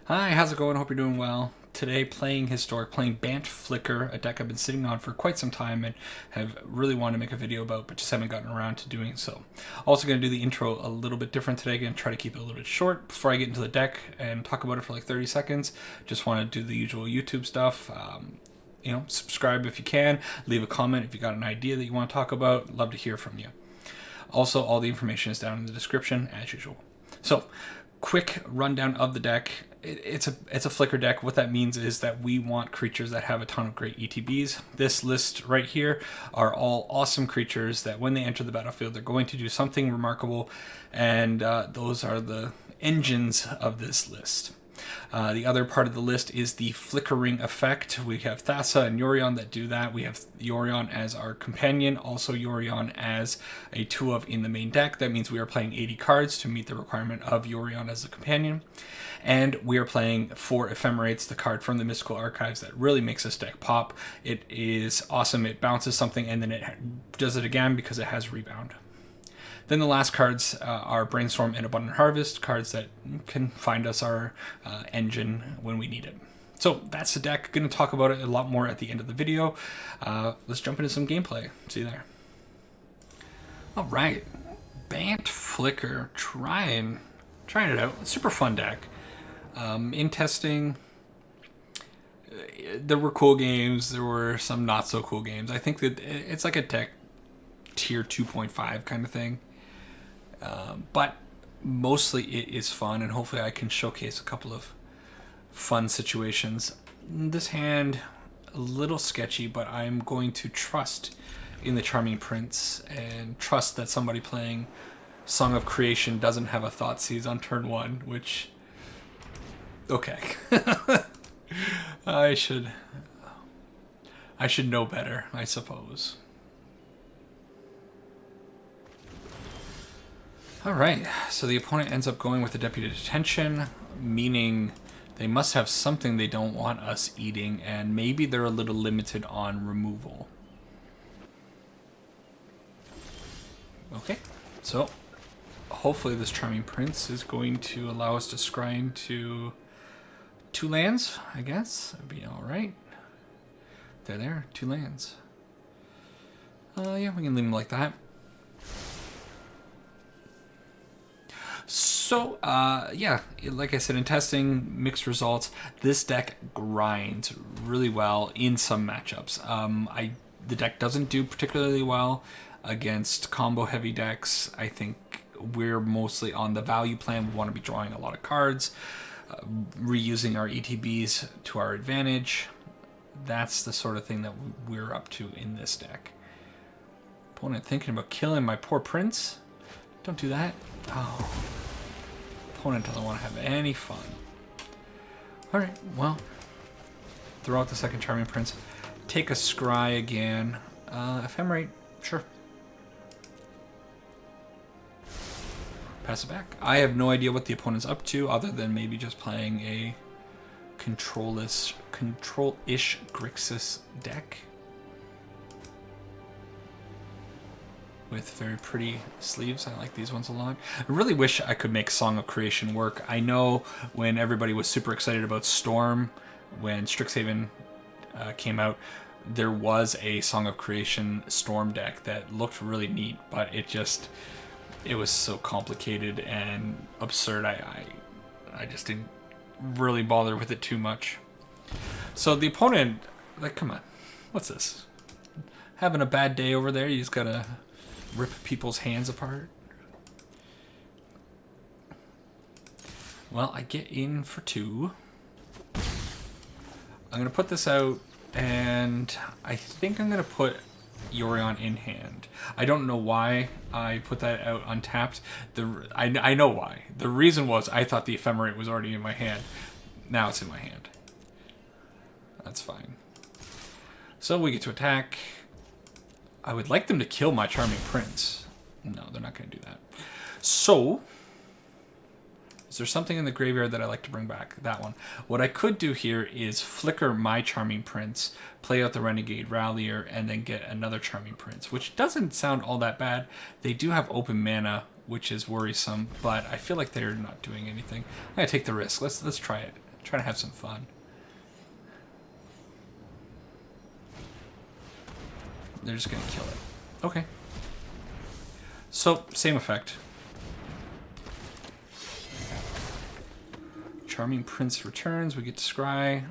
Hi, how's it going? Hope you're doing well. Today, playing Historic, playing Bant Flicker, a deck I've been sitting on for quite some time and have really wanted to make a video about, but just haven't gotten around to doing so. Also going to do the intro a little bit different today. Going to try to keep it a little bit short before I get into the deck and talk about it for like 30 seconds. Just want to do the usual YouTube stuff. Subscribe if you can. Leave a comment if you got an idea that you want to talk about. Love to hear from you. Also, all the information is down in the description as usual. So, quick rundown of the deck. It's a flicker deck. What that means is that we want creatures that have a ton of great ETBs. This list right here are all awesome creatures that when they enter the battlefield, they're going to do something remarkable, and those are the engines of this list. The other part of the list is the flickering effect. We have Thassa and Yorion that do that. We have Yorion as our companion, also Yorion as a 2-of in the main deck. That means we are playing 80 cards to meet the requirement of Yorion as a companion. And we are playing 4 Ephemerates, the card from the Mystical Archives that really makes this deck pop. It is awesome. It bounces something and then it does it again because it has Rebound. Then the last cards are Brainstorm and Abundant Harvest, cards that can find us our engine when we need it. So that's the deck. Going to talk about it a lot more at the end of the video. Let's jump into some gameplay. See you there. All right, Bant Flicker, trying it out. Super fun deck. In testing, there were cool games. There were some not so cool games. I think that it's like a deck tier 2.5 kind of thing. But mostly it is fun, and hopefully I can showcase a couple of fun situations. This hand, a little sketchy, but I'm going to trust in the Charming Prince and trust that somebody playing Song of Creation doesn't have a Thoughtseize on turn 1, which... Okay. I should know better, I suppose. Alright, so the opponent ends up going with the Deputy Detention, meaning they must have something they don't want us eating, and maybe they're a little limited on removal. Okay, so hopefully this Charming Prince is going to allow us to scry into 2 lands, I guess. That'd be alright. They're there, 2 lands. Yeah, we can leave them like that. So, yeah, like I said, in testing, mixed results. This deck grinds really well in some matchups. The deck doesn't do particularly well against combo-heavy decks. I think we're mostly on the value plan. We want to be drawing a lot of cards, reusing our ETBs to our advantage. That's the sort of thing that we're up to in this deck. Opponent thinking about killing my poor prince. Don't do that. Oh. Opponent doesn't want to have any fun. Alright, well. Throw out the second Charming Prince. Take a scry again. Ephemerate, sure. Pass it back. I have no idea what the opponent's up to, other than maybe just playing a control-ish Grixis deck. With very pretty sleeves. I like these ones a lot. I really wish I could make Song of Creation work. I know when everybody was super excited about Storm, when Strixhaven came out, there was a Song of Creation Storm deck that looked really neat, but it was so complicated and absurd. I just didn't really bother with it too much. So the opponent, like, come on, what's this? Having a bad day over there? You just gotta rip people's hands apart. Well, I get in for 2. I'm going to put this out, and I think I'm going to put Yorion in hand. I don't know why I put that out untapped. I know why. The reason was I thought the Ephemerate was already in my hand. Now it's in my hand. That's fine. So we get to attack. I would like them to kill my Charming Prince. No, they're not going to do that. So, is there something in the graveyard that I like to bring back? That one. What I could do here is flicker my Charming Prince, play out the Renegade Rallier, and then get another Charming Prince, which doesn't sound all that bad. They do have open mana, which is worrisome, but I feel like they're not doing anything. I'm going to take the risk. Let's try it. Trying to have some fun. They're just going to kill it. Okay. So, same effect. Charming Prince returns. We get to scry.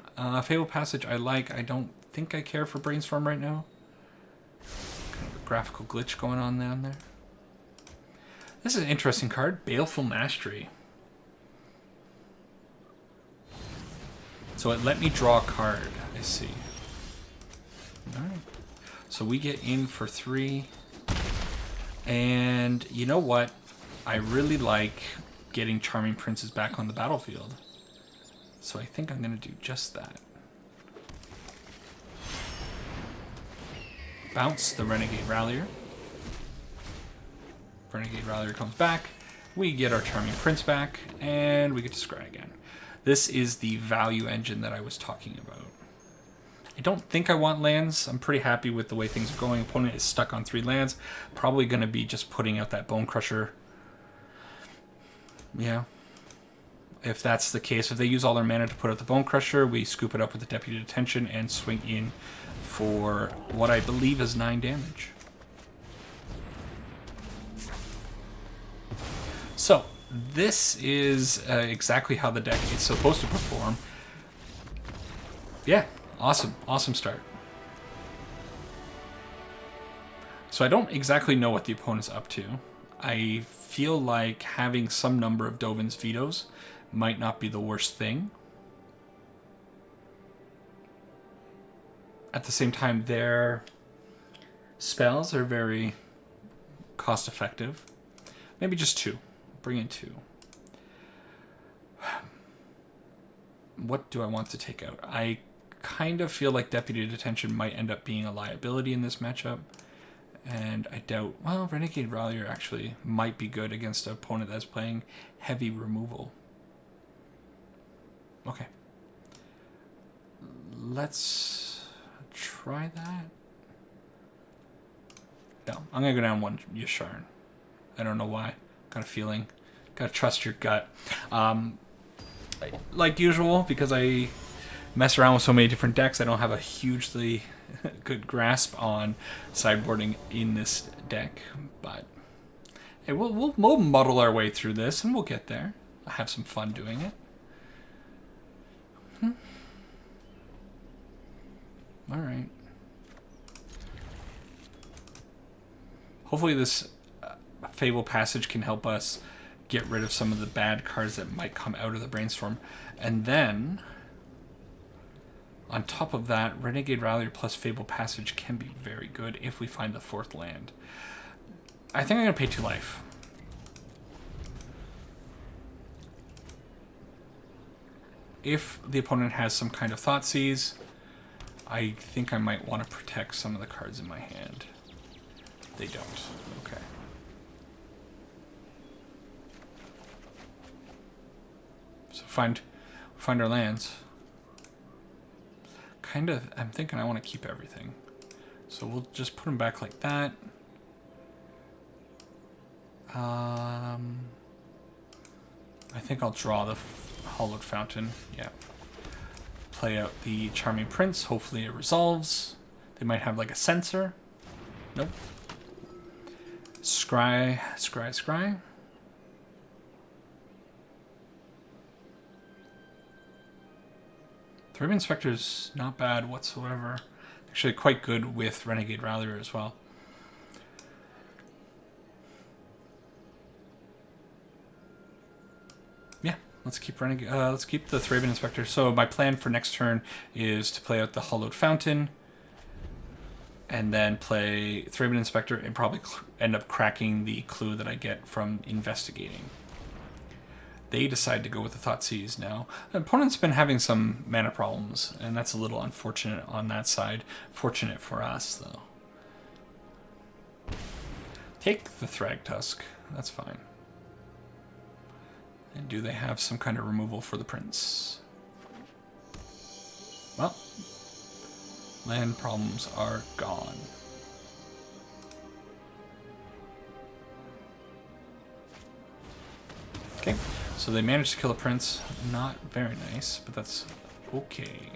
Fable Passage I like. I don't think I care for Brainstorm right now. Kind of a graphical glitch going on down there. This is an interesting card. Baleful Mastery. So it let me draw a card. I see. Alright. So we get in for 3. And you know what? I really like getting Charming Princes back on the battlefield. So I think I'm going to do just that. Bounce the Renegade Rallier. Renegade Rallier comes back. We get our Charming Prince back, and we get to scry again. This is the value engine that I was talking about. I don't think I want lands. I'm pretty happy with the way things are going. Opponent is stuck on 3 lands. Probably going to be just putting out that Bone Crusher. Yeah. If that's the case, if they use all their mana to put out the Bone Crusher, we scoop it up with the Deputy Detention and swing in for what I believe is 9 damage. So, this is exactly how the deck is supposed to perform. Yeah, awesome. Awesome start. So I don't exactly know what the opponent's up to. I feel like having some number of Dovin's Vetoes might not be the worst thing. At the same time, their spells are very cost-effective. Maybe just 2. Bring in 2. What do I want to take out? I kind of feel like Deputy Detention might end up being a liability in this matchup. And I doubt... Well, Renegade Rallier actually might be good against an opponent that's playing heavy removal. Okay. Let's try that. No, I'm going to go down 1 Yasharn. I don't know why. Got a feeling. Gotta trust your gut. Like usual, because I mess around with so many different decks, I don't have a hugely good grasp on sideboarding in this deck. But hey, we'll muddle our way through this, and we'll get there. I'll have some fun doing it. All right. Hopefully this Fable Passage can help us get rid of some of the bad cards that might come out of the Brainstorm. And then, on top of that, Renegade Rallier plus Fable Passage can be very good if we find the 4th land. I think I'm going to pay 2 life. If the opponent has some kind of Thoughtseize, I think I might want to protect some of the cards in my hand. They don't. Okay. So find our lands. Kind of, I'm thinking I want to keep everything. So we'll just put them back like that. I think I'll draw the Hollowed Fountain. Yeah. Play out the Charming Prince. Hopefully it resolves. They might have like a Censor. Nope. Scry, scry, scry. Threat Inspector's not bad whatsoever. Actually quite good with Renegade Rallier as well. Yeah, let's keep let's keep the Thraben Inspector. So my plan for next turn is to play out the Hollowed Fountain, and then play Thraben Inspector and probably end up cracking the clue that I get from investigating. They decide to go with the Thoughtseize now. The opponent's been having some mana problems, and that's a little unfortunate on that side. Fortunate for us, though. Take the Thragtusk. That's fine. And do they have some kind of removal for the Prince? Well, land problems are gone. Okay. So So they managed to kill a prince. Not very nice, but that's okay.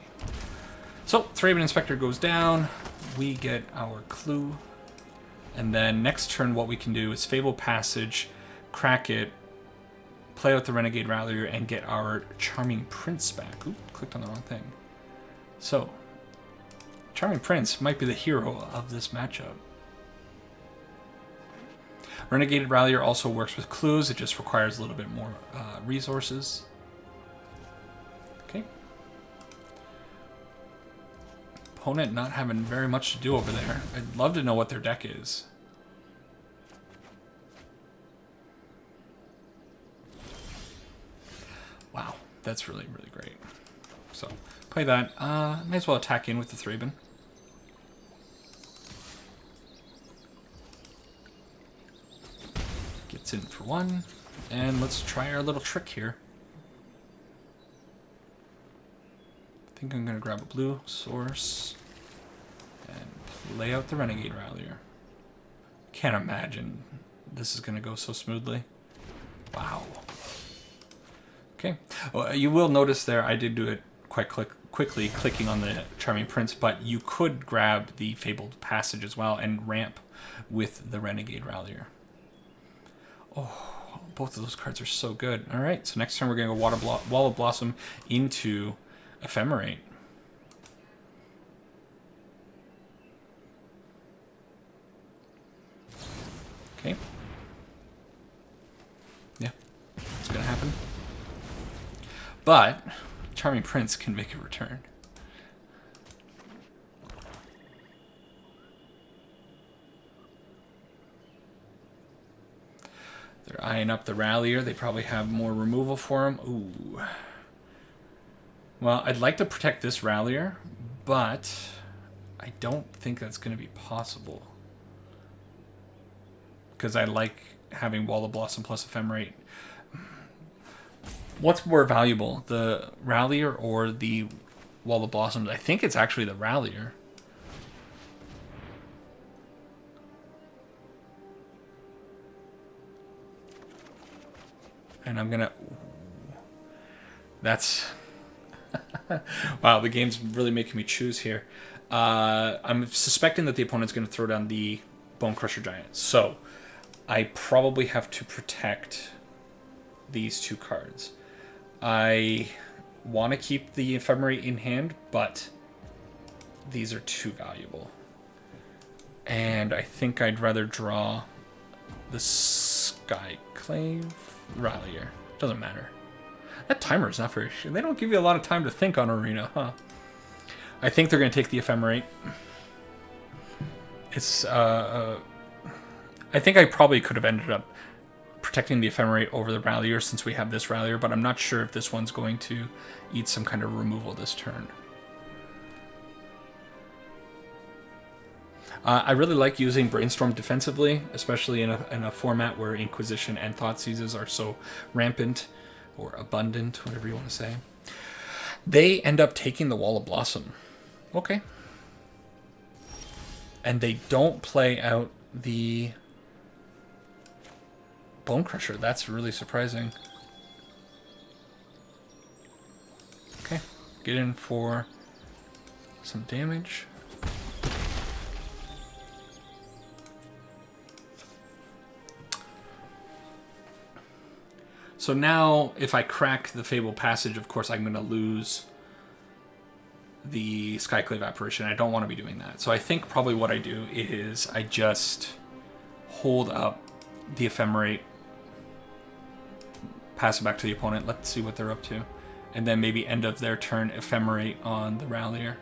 So, Thraben Inspector goes down. We get our clue. And then next turn what we can do is Fable Passage, crack it, play out the Renegade Rallier, and get our Charming Prince back. Oop, clicked on the wrong thing. So, Charming Prince might be the hero of this matchup. Renegade Rallier also works with clues. It just requires a little bit more resources. Okay. Opponent not having very much to do over there. I'd love to know what their deck is. Wow, that's really, really great. So, play that. May as well attack in with the Thraben. Gets in for one. And let's try our little trick here. I think I'm going to grab a blue source and play out the Renegade Rallier. Can't imagine this is going to go so smoothly. Wow. Okay. Well, you will notice there I did do it quite quickly, clicking on the Charming Prince, but you could grab the Fabled Passage as well and ramp with the Renegade Rallier. Oh, both of those cards are so good. All right, so next turn we're going to go Wall of Blossom into Ephemerate. Okay. Yeah, it's going to happen. But Charming Prince can make a return. They're eyeing up the Rallier. They probably have more removal for him. Ooh. Well, I'd like to protect this Rallier, but I don't think that's going to be possible. Because I like having Wall of Blossom plus Ephemerate. What's more valuable, the Rallier or the Wall of Blossoms? I think it's actually the Rallier. And I'm gonna... That's... Wow, the game's really making me choose here. I'm suspecting that the opponent's going to throw down the Bone Crusher Giant. So, I probably have to protect these two cards. I want to keep the Ephemerate in hand, but these are too valuable. And I think I'd rather draw the Skyclave Rallier. Doesn't matter. That timer is not very... They don't give you a lot of time to think on Arena, huh? I think they're going to take the Ephemerate. It's... I think I probably could have ended up protecting the Ephemerate over the Rallier since we have this Rallier, but I'm not sure if this one's going to eat some kind of removal this turn. I really like using Brainstorm defensively, especially in a format where Inquisition and Thoughtseizes are so rampant, or abundant, whatever you want to say. They end up taking the Wall of Blossom. Okay. And they don't play out the Bone Crusher. That's really surprising. Okay. Get in for some damage. So now, if I crack the Fable Passage, of course, I'm going to lose the Skyclave Apparition. I don't want to be doing that. So I think probably what I do is I just hold up the Ephemerate, pass it back to the opponent. Let's see what they're up to. And then maybe end of their turn, Ephemerate on the Rallier.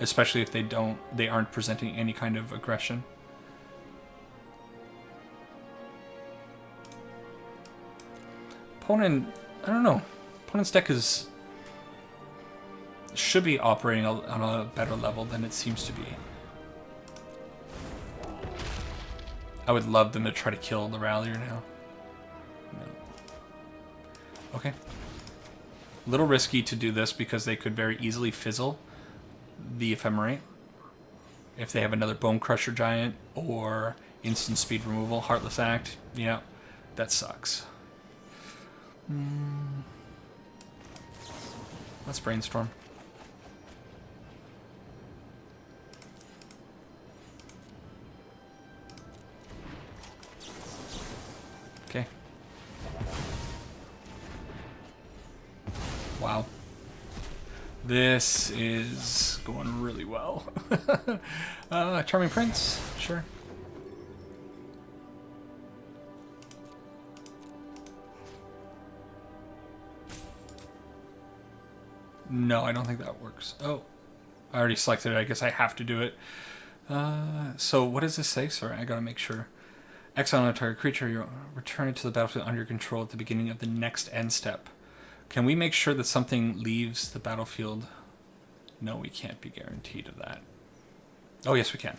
Especially if they aren't presenting any kind of aggression. Opponent, I don't know. Opponent's deck should be operating on a better level than it seems to be. I would love them to try to kill the Rallier now. No. Okay. A little risky to do this because they could very easily fizzle the Ephemerate. If they have another Bone Crusher Giant or instant speed removal, Heartless Act, yeah, that sucks. Let's brainstorm. Okay. Wow. This is going really well. Charming Prince, sure. No, I don't think that works. Oh, I already selected it. I guess I have to do it. So what does this say? Sorry, I gotta make sure. Exile a target creature. You return it to the battlefield under your control at the beginning of the next end step. Can we make sure that something leaves the battlefield? No, we can't be guaranteed of that. Oh, yes, we can.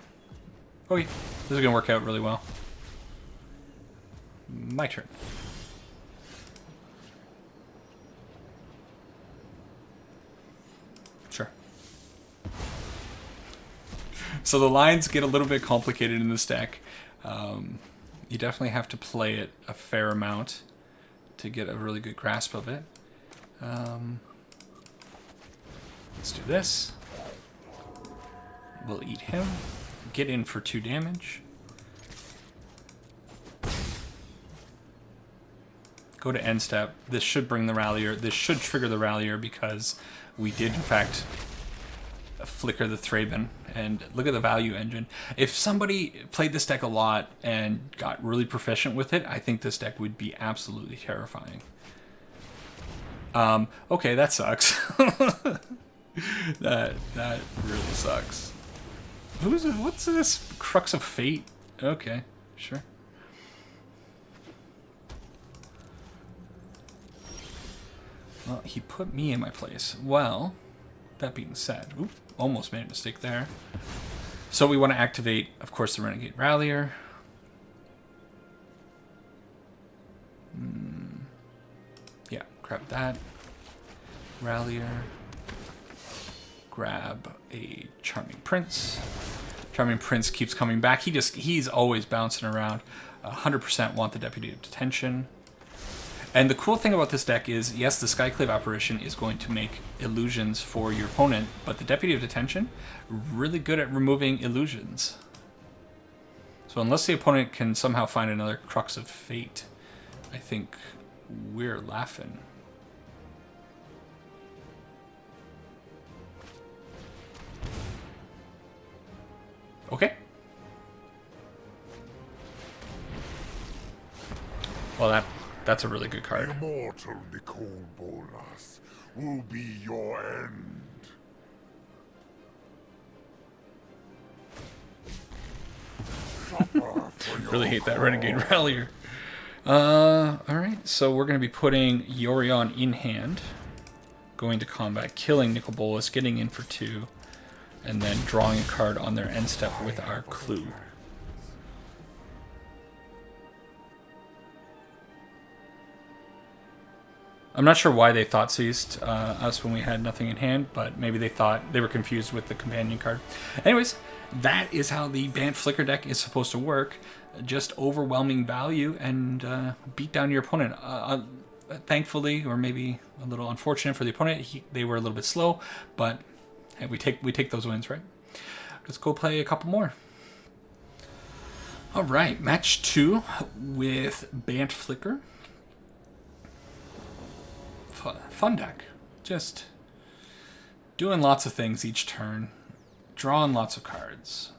Okay, this is going to work out really well. My turn. Sure. So the lines get a little bit complicated in this deck. You definitely have to play it a fair amount to get a really good grasp of it. Let's do this. We'll eat him. Get in for 2 damage. Go to end step. This should bring the Rallier. This should trigger the Rallier because we did, in fact, flicker the Thraben. And look at the value engine. If somebody played this deck a lot and got really proficient with it, I think this deck would be absolutely terrifying. Okay, that sucks. that really sucks. What's this? Crux of Fate? Okay, sure. Well, he put me in my place. Well, that being said, oop, almost made a mistake there. So we want to activate, of course, the Renegade Rallier. Yeah, grab that. Rallier. Grab a Charming Prince. Charming Prince keeps coming back. He's always bouncing around. 100% want the Deputy of Detention. And the cool thing about this deck is, yes, the Skyclave Apparition is going to make illusions for your opponent, but the Deputy of Detention, really good at removing illusions. So unless the opponent can somehow find another Crux of Fate, I think we're laughing. Okay. Well, that's a really good card. Immortal Nicol Bolas will be your end. Really hate that Renegade Rallier. Alright, so we're going to be putting Yorion in hand, going to combat, killing Nicol Bolas, getting in for 2, and then drawing a card on their end step with our clue. I'm not sure why they thought seized us when we had nothing in hand, but maybe they thought they were confused with the companion card. Anyways, that is how the Bant Flicker deck is supposed to work. Just overwhelming value and beat down your opponent. Thankfully, or maybe a little unfortunate for the opponent, they were a little bit slow, but hey, we take those wins, right? Let's go play a couple more. All right, match 2 with Bant Flicker. Fun deck. Just doing lots of things each turn, drawing lots of cards,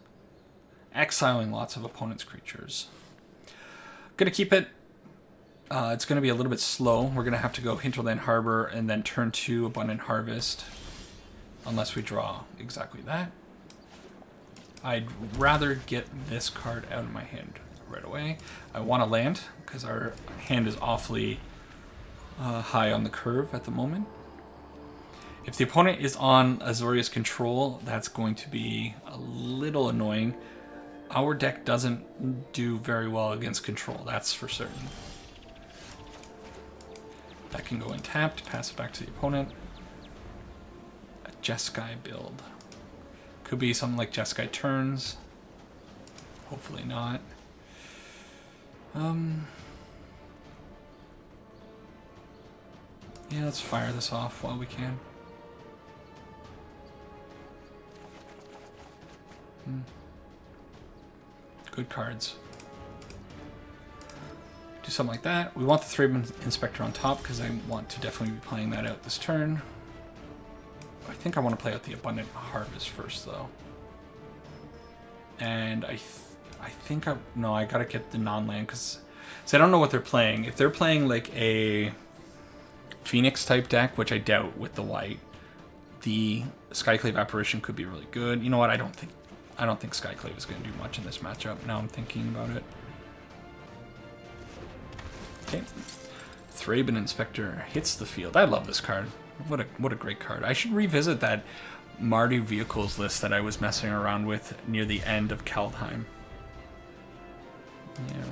exiling lots of opponent's creatures. Gonna keep it. It's gonna be a little bit slow. We're gonna have to go Hinterland Harbor and then turn 2 Abundant Harvest, unless we draw exactly that. I'd rather get this card out of my hand right away. I want to land because our hand is awfully high on the curve at the moment. If the opponent is on Azorius control, that's going to be a little annoying. Our deck doesn't do very well against control, that's for certain. That can go untapped, pass it back to the opponent. A Jeskai build. Could be something like Jeskai Turns. Hopefully not. Yeah, let's fire this off while we can. Good cards. Do something like that. We want the Thraben Inspector on top because I want to definitely be playing that out this turn. I think I want to play out the Abundant Harvest first, though. And I think no, I gotta get the non-land because I don't know what they're playing. If they're playing like a Phoenix type deck, which I doubt with the white, the Skyclave Apparition could be really good. You know what? I don't think Skyclave is going to do much in this matchup. Now I'm thinking about it. Okay, Thraben Inspector hits the field. I love this card. What a great card. I should revisit that Mardu Vehicles list that I was messing around with near the end of Kaldheim. Yeah.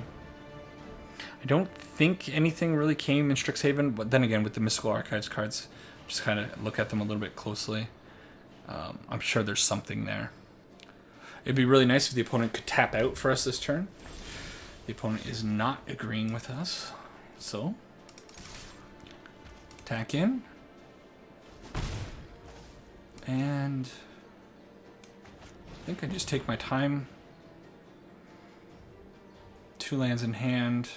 I don't think anything really came in Strixhaven, but then again, with the Mystical Archives cards, just kind of look at them a little bit closely. I'm sure there's something there. It'd be really nice if the opponent could tap out for us this turn. The opponent is not agreeing with us, so attack in. And I think I just take my time. 2 lands in hand.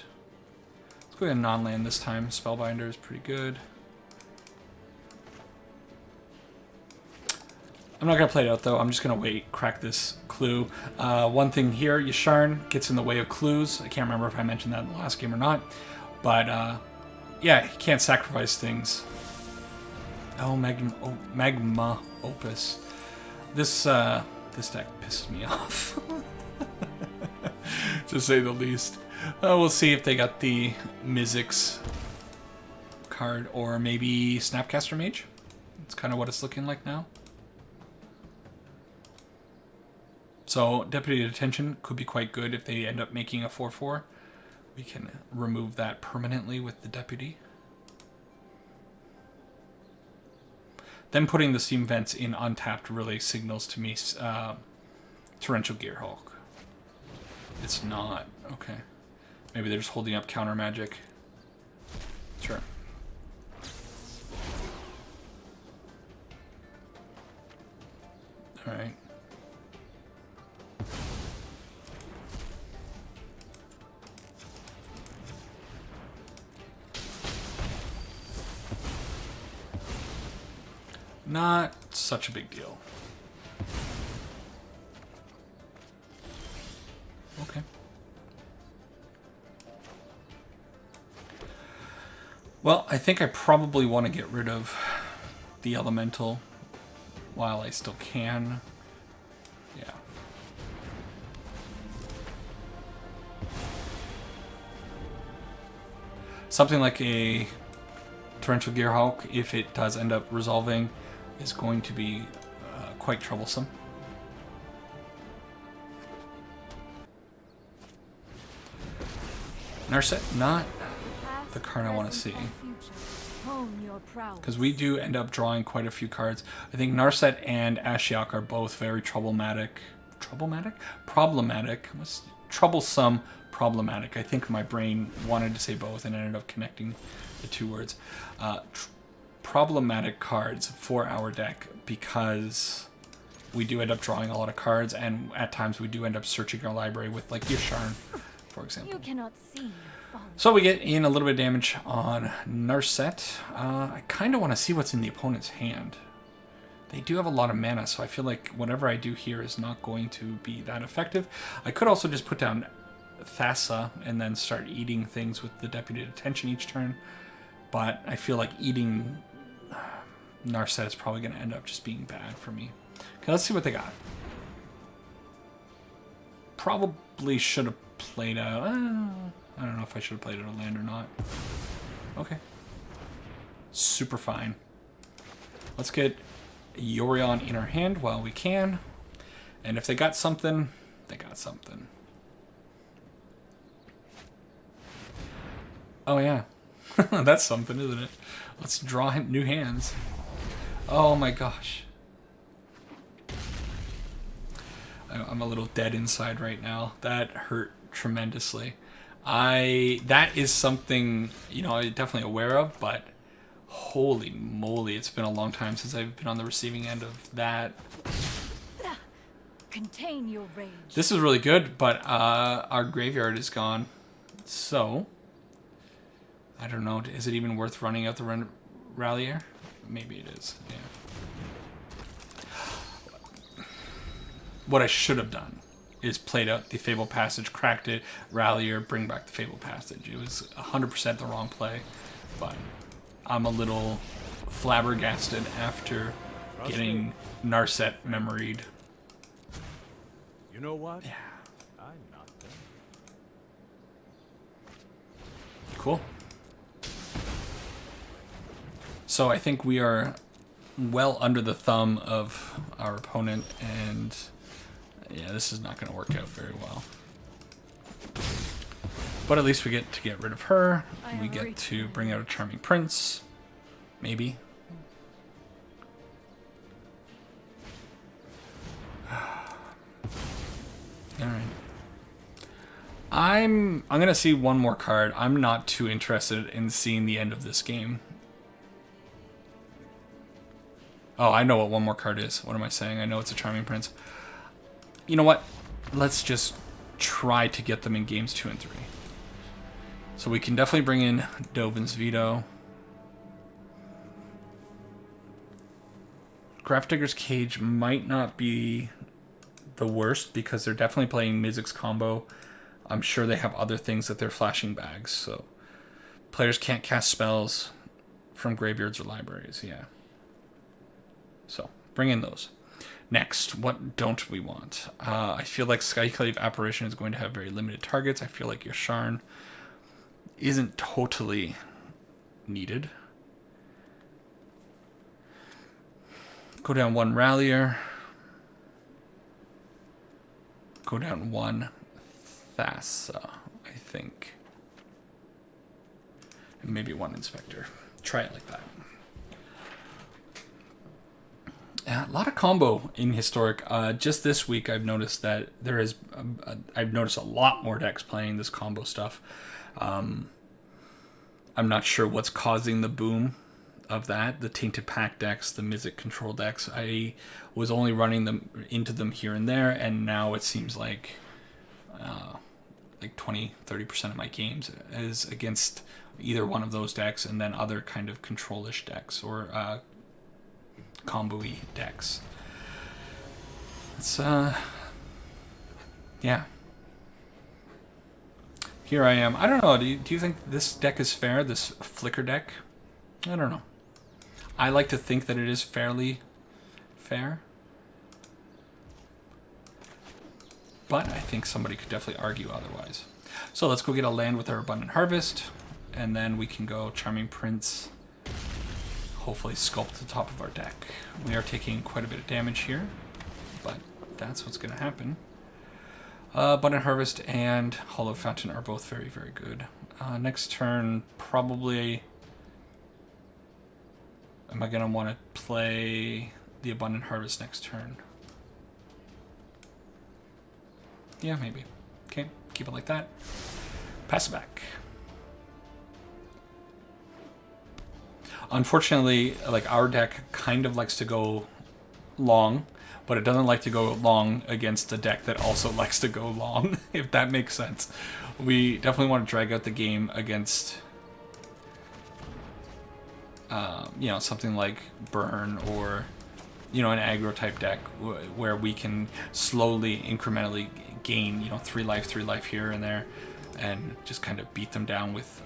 Let's go ahead and non-land this time. Spellbinder is pretty good. I'm not going to play it out, though. I'm just going to wait, crack this clue. One thing here, Yasharn gets in the way of clues. I can't remember if I mentioned that in the last game or not. But, yeah, he can't sacrifice things. Oh, Magma Opus. This deck pisses me off. To say the least. We'll see if they got the Mizzix card or maybe Snapcaster Mage. That's kind of what it's looking like now. So Deputy Detention could be quite good if they end up making a 4/4. We can remove that permanently with the Deputy. Then putting the Steam Vents in untapped really signals to me Torrential Gearhulk. It's not. Okay. Maybe they're just holding up counter magic. Sure. Alright. Not such a big deal. Okay. Well, I think I probably want to get rid of the Elemental while I still can. Yeah. Something like a Torrential Gearhulk, if it does end up resolving, is going to be quite troublesome. Narset, not the card I want to see. Because we do end up drawing quite a few cards. I think Narset and Ashiok are both very problematic. Problematic? Troublesome, problematic. I think my brain wanted to say both and ended up connecting the two words. Problematic cards for our deck because we do end up drawing a lot of cards, and at times we do end up searching our library with, like, Yasharn, for example. You cannot see. So we get in a little bit of damage on Narset. I kind of want to see what's in the opponent's hand. They do have a lot of mana, so I feel like whatever I do here is not going to be that effective. I could also just put down Thassa and then start eating things with the Deputy Detention each turn, but I feel like eating Narset is probably going to end up just being bad for me. Okay, let's see what they got. Probably should have played out... I don't know if I should have played it on land or not. Okay. Super fine. Let's get Yorion in our hand while we can. And if they got something, they got something. Oh yeah. That's something, isn't it? Let's draw new hands. Oh my gosh. I'm a little dead inside right now. That hurt tremendously. That is something, you know, I'm definitely aware of, but Holy moly, it's been a long time since I've been on the receiving end of that. Contain your rage. This is really good, but our graveyard is gone. So, I don't know. Is it even worth running out the Rallier? Maybe it is, yeah. What I should have done is played out the Fable Passage, cracked it, Rallier, bring back the Fable Passage. It was 100% the wrong play, but I'm a little flabbergasted after getting Narset memoried. You know what? Yeah. I'm not done. Cool. So I think we are well under the thumb of our opponent, and yeah, this is not going to work out very well. But at least we get to get rid of her. We get to bring out a Charming Prince. Maybe. Alright. I'm gonna see one more card. I'm not too interested in seeing the end of this game. Oh, I know what one more card is. What am I saying? I know it's a Charming Prince. You know what? Let's just try to get them in games 2 and 3. So we can definitely bring in Dovin's Veto. Grafdigger's Cage might not be the worst because they're definitely playing Mizzix combo. I'm sure they have other things that they're flashing bags, so players can't cast spells from graveyards or libraries, yeah. So, bring in those. Next, what don't we want? I feel like Skyclave Apparition is going to have very limited targets. I feel like Yasharn isn't totally needed. Go down 1 Rallier. Go down 1 Thassa, I think. And maybe 1 Inspector. Try it like that. A lot of combo in Historic. Just this week, I've noticed that there is. I've noticed a lot more decks playing this combo stuff. I'm not sure what's causing the boom of that. The Tainted Pack decks, the Mizzix control decks. I was only running them into them here and there, and now it seems like 20-30% of my games is against either one of those decks, and then other kind of control-ish decks or combo-y decks. It's yeah. Here I am. I don't know. Do you think this deck is fair? This Flicker deck? I don't know. I like to think that it is fairly fair. But I think somebody could definitely argue otherwise. So let's go get a land with our Abundant Harvest. And then we can go Charming Prince. Hopefully sculpt the top of our deck. We are taking quite a bit of damage here. But that's what's going to happen. Abundant Harvest and Hollow Fountain are both very, very good. Next turn, probably... Am I going to want to play the Abundant Harvest next turn? Yeah, maybe. Okay, keep it like that. Pass it back. Unfortunately, like, our deck kind of likes to go long, but it doesn't like to go long against a deck that also likes to go long, if that makes sense. We definitely want to drag out the game against... you know, something like Burn or, you know, an aggro type deck where we can slowly, incrementally gain, you know, 3 life here and there, and just kind of beat them down with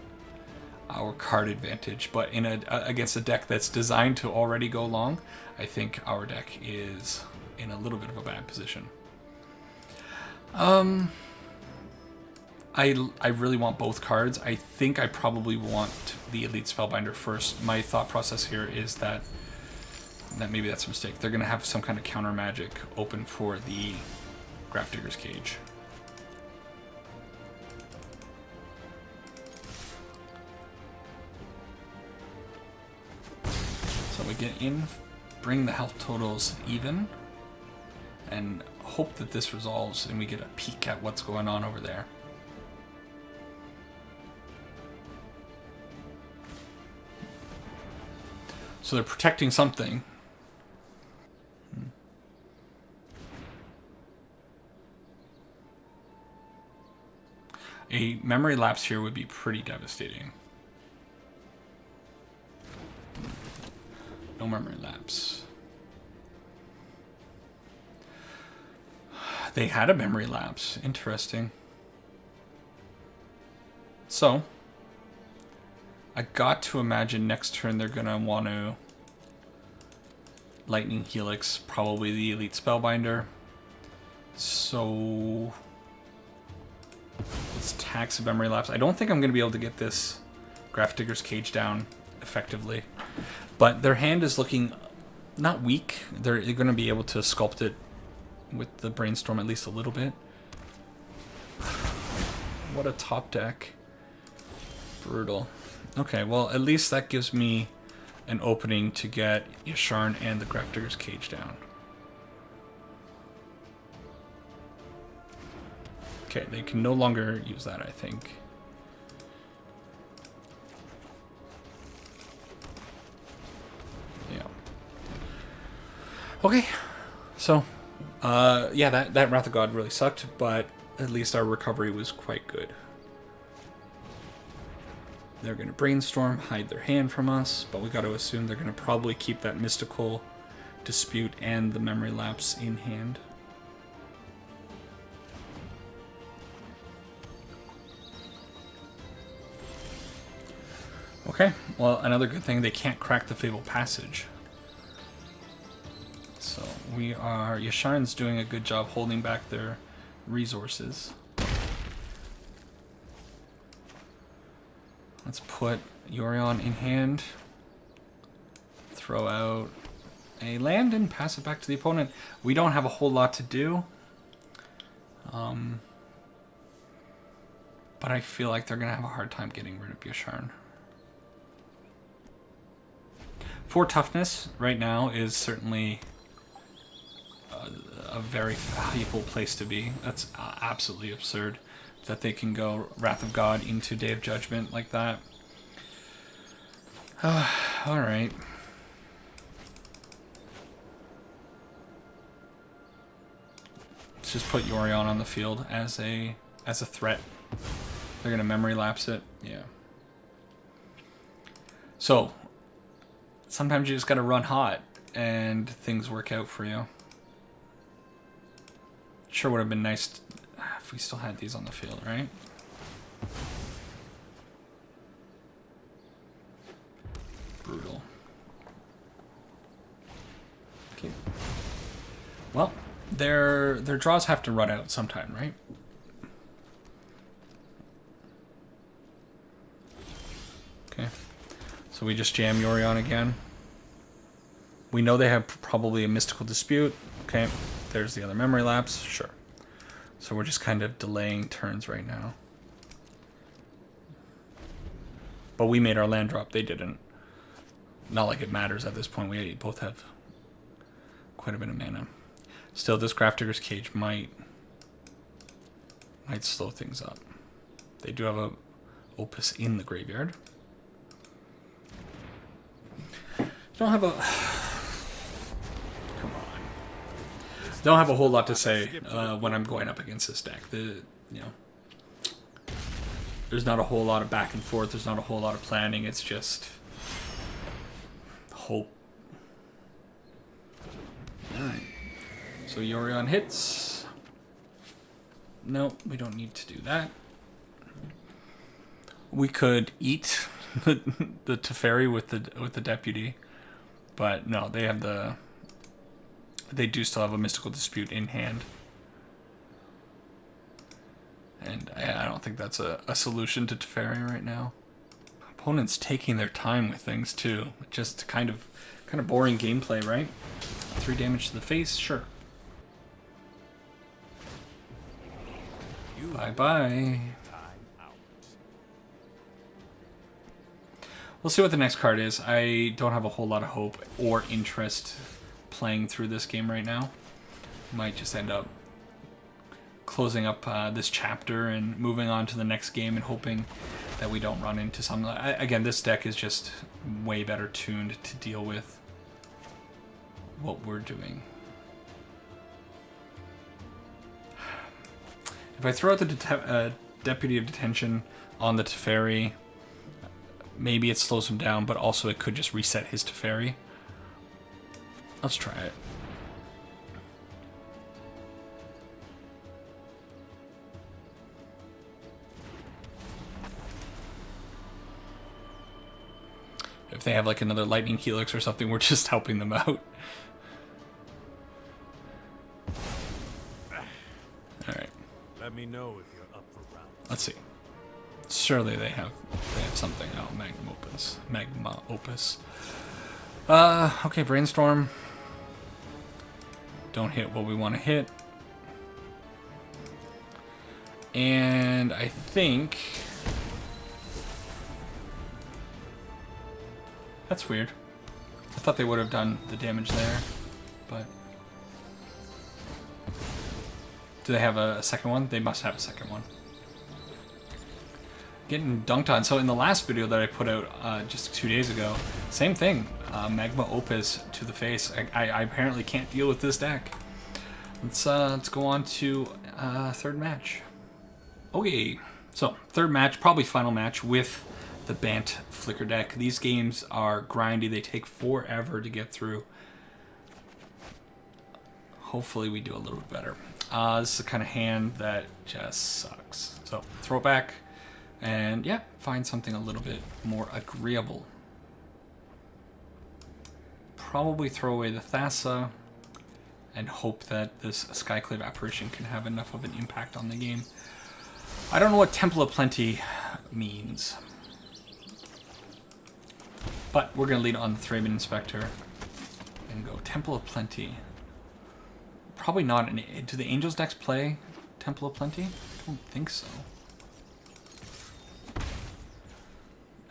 our card advantage. But in against a deck that's designed to already go long, I think our deck is in a little bit of a bad position. I really want both cards. I think I probably want the Elite Spellbinder first. My thought process here is that maybe that's a mistake. They're going to have some kind of counter magic open for the Grafdigger's Cage. So we get in, bring the health totals even, and hope that this resolves and we get a peek at what's going on over there. So they're protecting something. A memory lapse here would be pretty devastating. No memory lapse. They had a memory lapse. Interesting. So, I got to imagine next turn they're going to want to Lightning Helix, probably the Elite Spellbinder. So, let's tax a memory lapse. I don't think I'm going to be able to get this Grafdigger's Cage down effectively. But their hand is looking not weak. They're going to be able to sculpt it with the Brainstorm at least a little bit. What a top deck. Brutal. Okay, well, at least that gives me an opening to get Yasharn and the Grafdigger's Cage down. Okay, they can no longer use that, I think. Yeah. Okay, so, yeah, that Wrath of God really sucked, but at least our recovery was quite good. They're going to Brainstorm, hide their hand from us, but we got to assume they're going to probably keep that Mystical Dispute and the Memory Lapse in hand. Okay, well, another good thing, they can't crack the Fabled Passage. So we are... Yasharn's doing a good job holding back their resources. Let's put Yorion in hand. Throw out a land and pass it back to the opponent. We don't have a whole lot to do. But I feel like they're going to have a hard time getting rid of Yasharn. 4 toughness right now is certainly a very valuable place to be. That's absolutely absurd that they can go Wrath of God into Day of Judgment like that. Alright. Let's just put Yorion on the field as a threat. They're going to memory lapse it. Yeah. So, sometimes you just got to run hot and things work out for you. Sure would have been nice if we still had these on the field, right? Brutal. Okay. Well, their draws have to run out sometime, right? Okay. So we just jam Yorion again. We know they have probably a Mystical Dispute. Okay. There's the other Memory Lapse. Sure. So we're just kind of delaying turns right now. But we made our land drop. They didn't. Not like it matters at this point. We both have quite a bit of mana. Still, this Grafdigger's Cage might slow things up. They do have a Opus in the graveyard. Don't have a... Come on. Don't have a whole lot to say when I'm going up against this deck. There's not a whole lot of back and forth. There's not a whole lot of planning. It's just hope. Alright. So Yorion hits. No, we don't need to do that. We could eat the Teferi with the Deputy. But no, they have they do still have a Mystical Dispute in hand. And I don't think that's a solution to Teferi right now. Opponents taking their time with things too. Just kind of boring gameplay, right? 3 damage to the face, sure. Bye-bye. We'll see what the next card is. I don't have a whole lot of hope or interest playing through this game right now. Might just end up closing up this chapter and moving on to the next game and hoping that we don't run into something. Again, this deck is just way better tuned to deal with what we're doing. If I throw out the Deputy of Detention on the Teferi, maybe it slows him down, but also it could just reset his Teferi. Let's try it. If they have like another Lightning Helix or something, we're just helping them out. Alright. Let me know if you're up for rounds. Let's see. Surely they have something. Oh, Magma Opus. Magma Opus. Okay, Brainstorm. Don't hit what we want to hit. And I think... That's weird. I thought they would have done the damage there, but... Do they have a second one? They must have a second one. Getting dunked on. So in the last video that I put out just 2 days ago, same thing. Magma Opus to the face. I apparently can't deal with this deck. Let's go on to third match. Okay, so third match, probably final match with the Bant Flicker deck. These games are grindy. They take forever to get through. Hopefully we do a little bit better. This is the kind of hand that just sucks. So throw it back. And yeah, find something a little bit more agreeable. Probably throw away the Thassa and hope that this Skyclave Apparition can have enough of an impact on the game. I don't know what Temple of Plenty means, but we're going to lead on the Thraben Inspector and go Temple of Plenty. Probably not. Do the Angels decks play Temple of Plenty? I don't think so.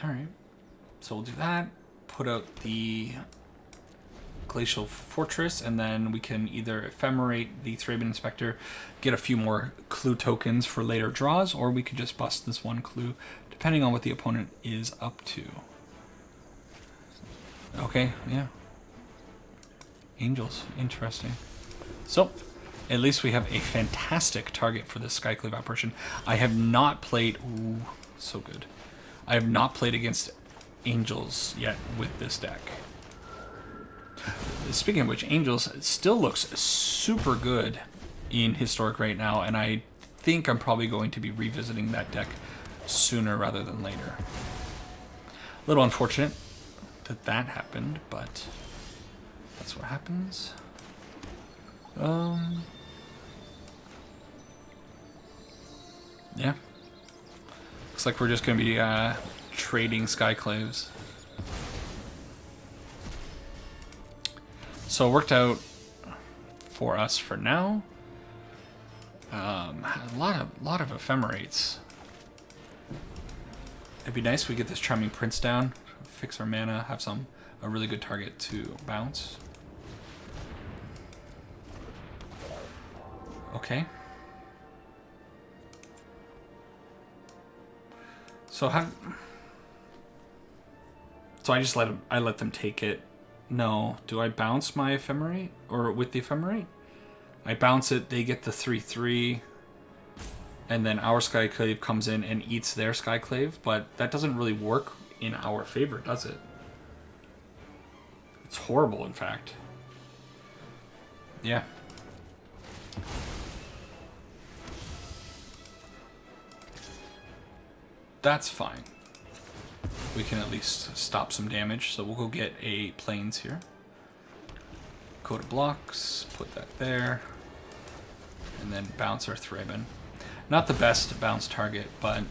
Alright, so we'll do that, put out the Glacial Fortress, and then we can either Ephemerate the Thraben Inspector, get a few more clue tokens for later draws, or we could just bust this one clue, depending on what the opponent is up to. Okay, yeah. Angels, interesting. So, at least we have a fantastic target for this Skyclave Apparition. I have not played... Ooh, so good. I have not played against Angels yet with this deck. Speaking of which, Angels still looks super good in Historic right now, and I think I'm probably going to be revisiting that deck sooner rather than later. A little unfortunate that that happened, but that's what happens. Yeah. Looks like we're just going to be trading Skyclaves. So it worked out for us for now. A lot of Ephemerates. It'd be nice if we get this Charming Prince down, fix our mana, have a really good target to bounce. Okay. So I just let them take it. No, do I bounce my Ephemerate or with the Ephemerate? I bounce it, they get the 3/3, and then our Skyclave comes in and eats their Skyclave, but that doesn't really work in our favor, does it? It's horrible, in fact. Yeah. That's fine. We can at least stop some damage, so we'll go get a Plains here. Go to blocks, put that there, and then bounce our Thraben. Not the best bounce target, but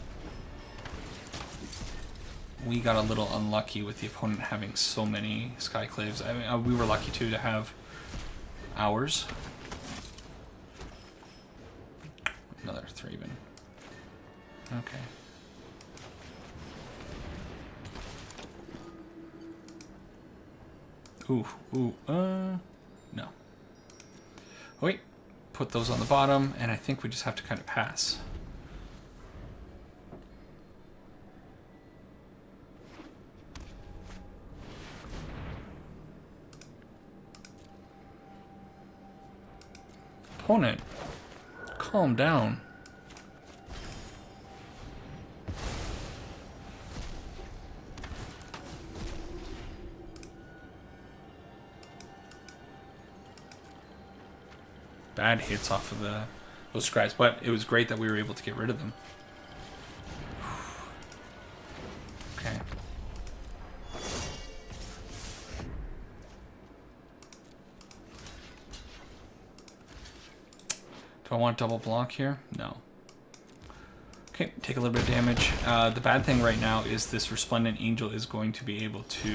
we got a little unlucky with the opponent having so many Skyclaves. I mean, we were lucky too to have ours. Another Thraben. Okay. No. Oh, wait, put those on the bottom, and I think we just have to kind of pass. Opponent, calm down. Bad hits off of those scribes, but it was great that we were able to get rid of them. Okay. Do I want double block here? No. Okay, take a little bit of damage. The bad thing right now is this Resplendent Angel is going to be able to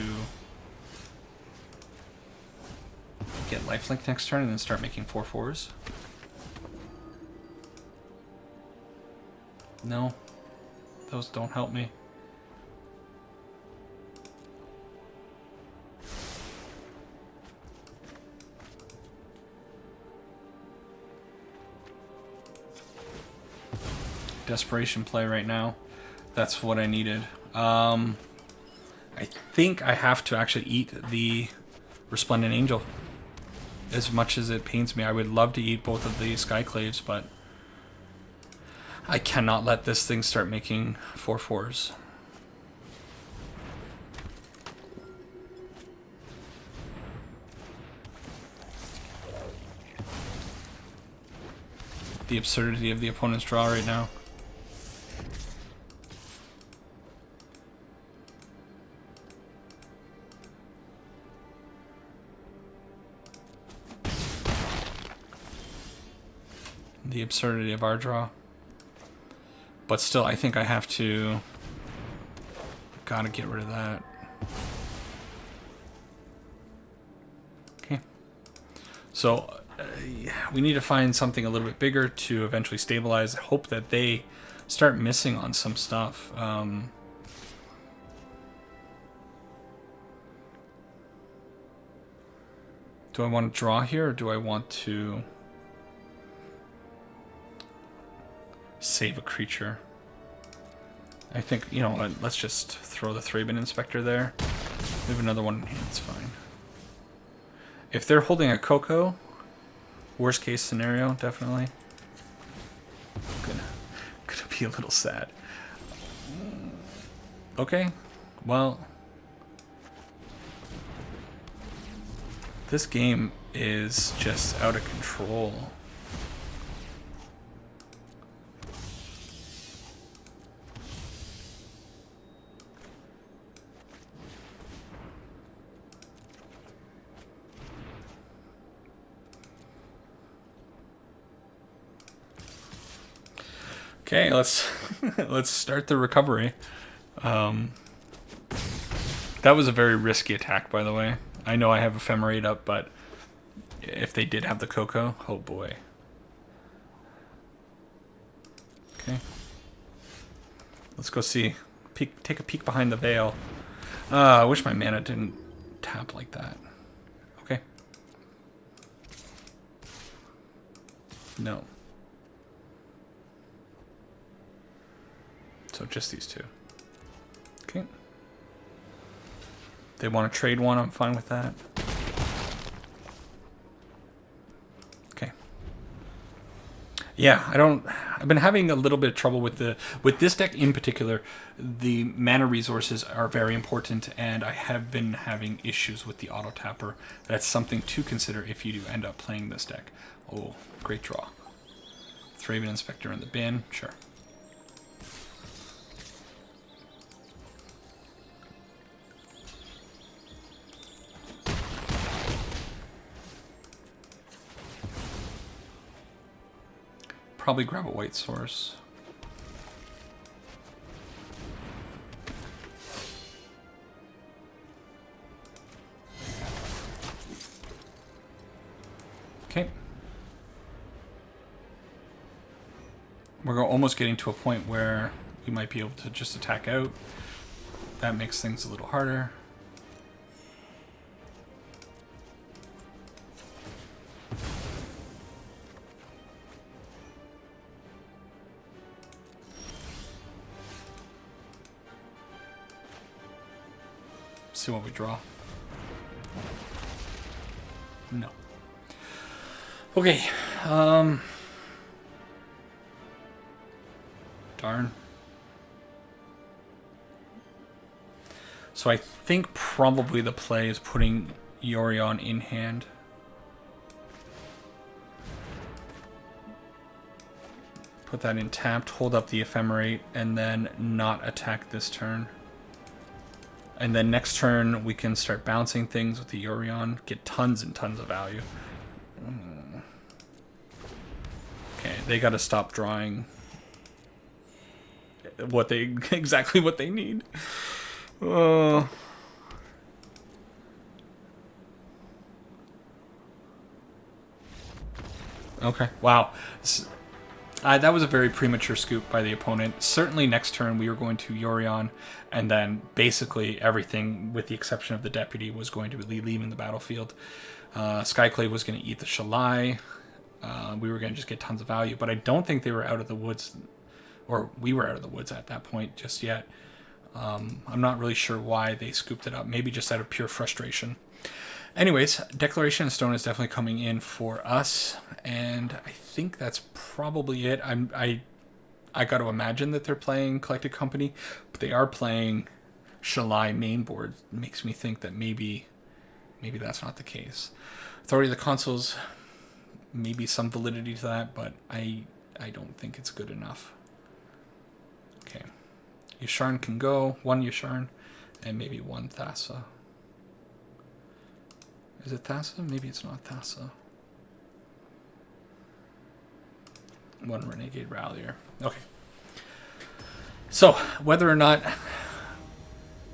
get lifelink next turn and then start making 4/4s. No, those don't help me. Desperation play right now. That's what I needed. I think I have to actually eat the Resplendent Angel. As much as it pains me, I would love to eat both of the Skyclaves, but I cannot let this thing start making 4/4s. The absurdity of the opponent's draw right now. The absurdity of our draw. But still, I think I have to... Gotta get rid of that. Okay. So, we need to find something a little bit bigger to eventually stabilize. Hope that they start missing on some stuff. Do I want to draw here, or do I want to... save a creature? I think, you know what, let's just throw the Thraben Inspector there. We have another one in hand, it's fine. If they're holding a Coco, worst case scenario, definitely. Gonna be a little sad. Okay, well, this game is just out of control. Okay, let's start the recovery. That was a very risky attack, by the way. I know I have Ephemerate up, but if they did have the Coco, oh boy. Okay. Let's go see. Take a peek behind the veil. I wish my mana didn't tap like that. Okay. No. So just these two. Okay. They want to trade one, I'm fine with that. Okay. Yeah, I've been having a little bit of trouble with this deck in particular. The mana resources are very important, and I have been having issues with the auto tapper. That's something to consider if you do end up playing this deck. Oh, great draw. Thraben Inspector in the bin, sure. Probably grab a white source. Okay. We're almost getting to a point where we might be able to just attack out. That makes things a little harder. See what we draw. No. Okay, Darn. So I think probably the play is putting Yorion in hand. Put that in tapped, hold up the Ephemerate, and then not attack this turn. And then next turn we can start bouncing things with the Yorion, get tons and tons of value. Okay, they gotta stop drawing what they exactly what they need. Okay, wow. That was a very premature scoop by the opponent. Certainly next turn we were going to Yorion, and then basically everything, with the exception of the Deputy, was going to be leaving the battlefield. Skyclave was going to eat the Shalai. We were going to just get tons of value, but I don't think they were out of the woods, or we were out of the woods at that point just yet. I'm not really sure why they scooped it up. Maybe just out of pure frustration. Anyways, Declaration of Stone is definitely coming in for us, and I think that's probably it. I got to imagine that they're playing Collected Company, but they are playing Shalai main board. It makes me think that maybe that's not the case. Authority of the Consuls, maybe some validity to that, but I don't think it's good enough. Okay, Yasharn can go, one Yasharn, and maybe one Thassa. Is it Thassa? Maybe it's not Thassa. One Renegade Rallier. Okay. So, whether or not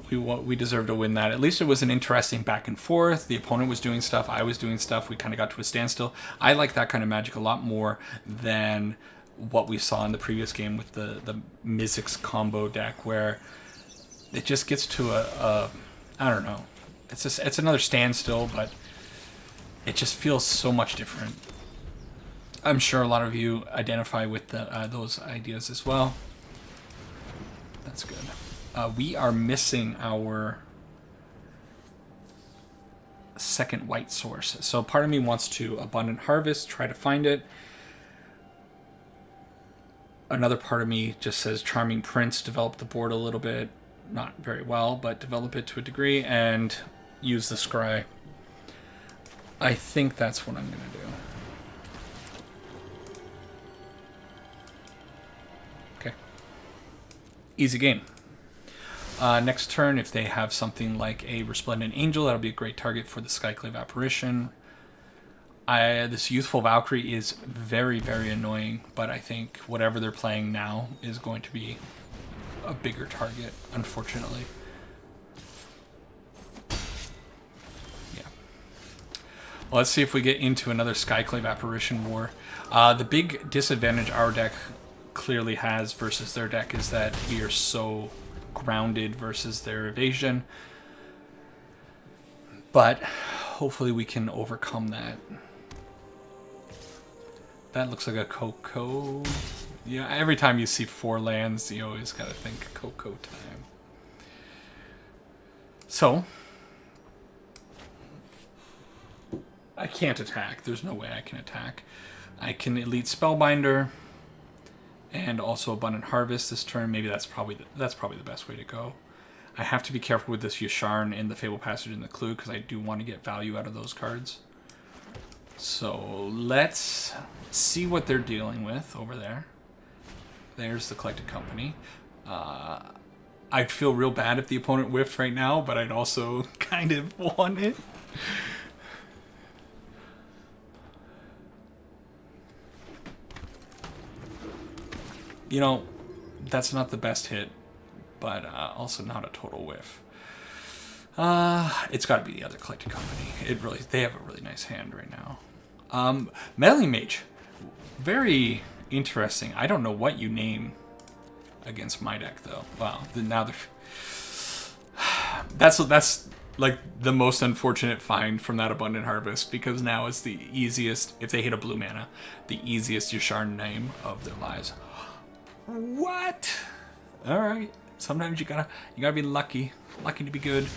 we deserve to win that, at least it was an interesting back and forth. The opponent was doing stuff, I was doing stuff. We kind of got to a standstill. I like that kind of Magic a lot more than what we saw in the previous game with the Mizzix combo deck, where it just gets to I don't know. It's another standstill, but it just feels so much different. I'm sure a lot of you identify with those ideas as well. That's good. We are missing our second white source. So part of me wants to Abundant Harvest, try to find it. Another part of me just says Charming Prince, develop the board a little bit. Not very well, but develop it to a degree, and use the scry. I think that's what I'm going to do. Okay. Easy game. Next turn, if they have something like a Resplendent Angel, that'll be a great target for the Skyclave Apparition. This Youthful Valkyrie is very, very annoying, but I think whatever they're playing now is going to be a bigger target, unfortunately. Yeah. Well, let's see if we get into another Skyclave Apparition war. The big disadvantage our deck clearly has versus their deck is that we are so grounded versus their evasion. But hopefully we can overcome that. That looks like a Coco. Yeah, every time you see 4 lands, you always gotta think Coco time. So, I can't attack. There's no way I can attack. I can Elite Spellbinder and also Abundant Harvest this turn. Maybe that's probably the best way to go. I have to be careful with this Yasharn and the Fable Passage and the Clue because I do want to get value out of those cards. So let's see what they're dealing with over there. There's the Collected Company. I'd feel real bad if the opponent whiffed right now, but I'd also kind of want it. You know, that's not the best hit, but also not a total whiff. It's got to be the other Collected Company. They have a really nice hand right now. Meddling Mage, very interesting. I don't know what you name against my deck though. Wow, now that's like the most unfortunate find from that Abundant Harvest, because now it's the easiest, if they hit a blue mana, the easiest Yasharn name of their lives. What? All right. Sometimes you gotta be lucky to be good.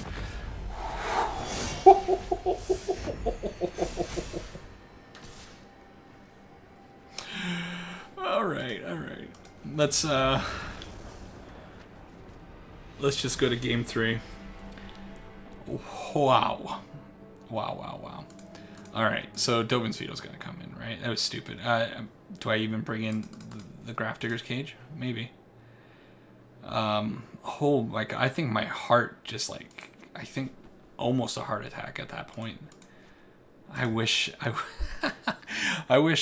let's just go to game 3. Wow. Wow. Alright, so Dovin's Veto's gonna come in, right? That was stupid. Do I even bring in the Graph Digger's Cage? Maybe. Oh, like, I think my heart just, like, I think almost a heart attack at that point. I wish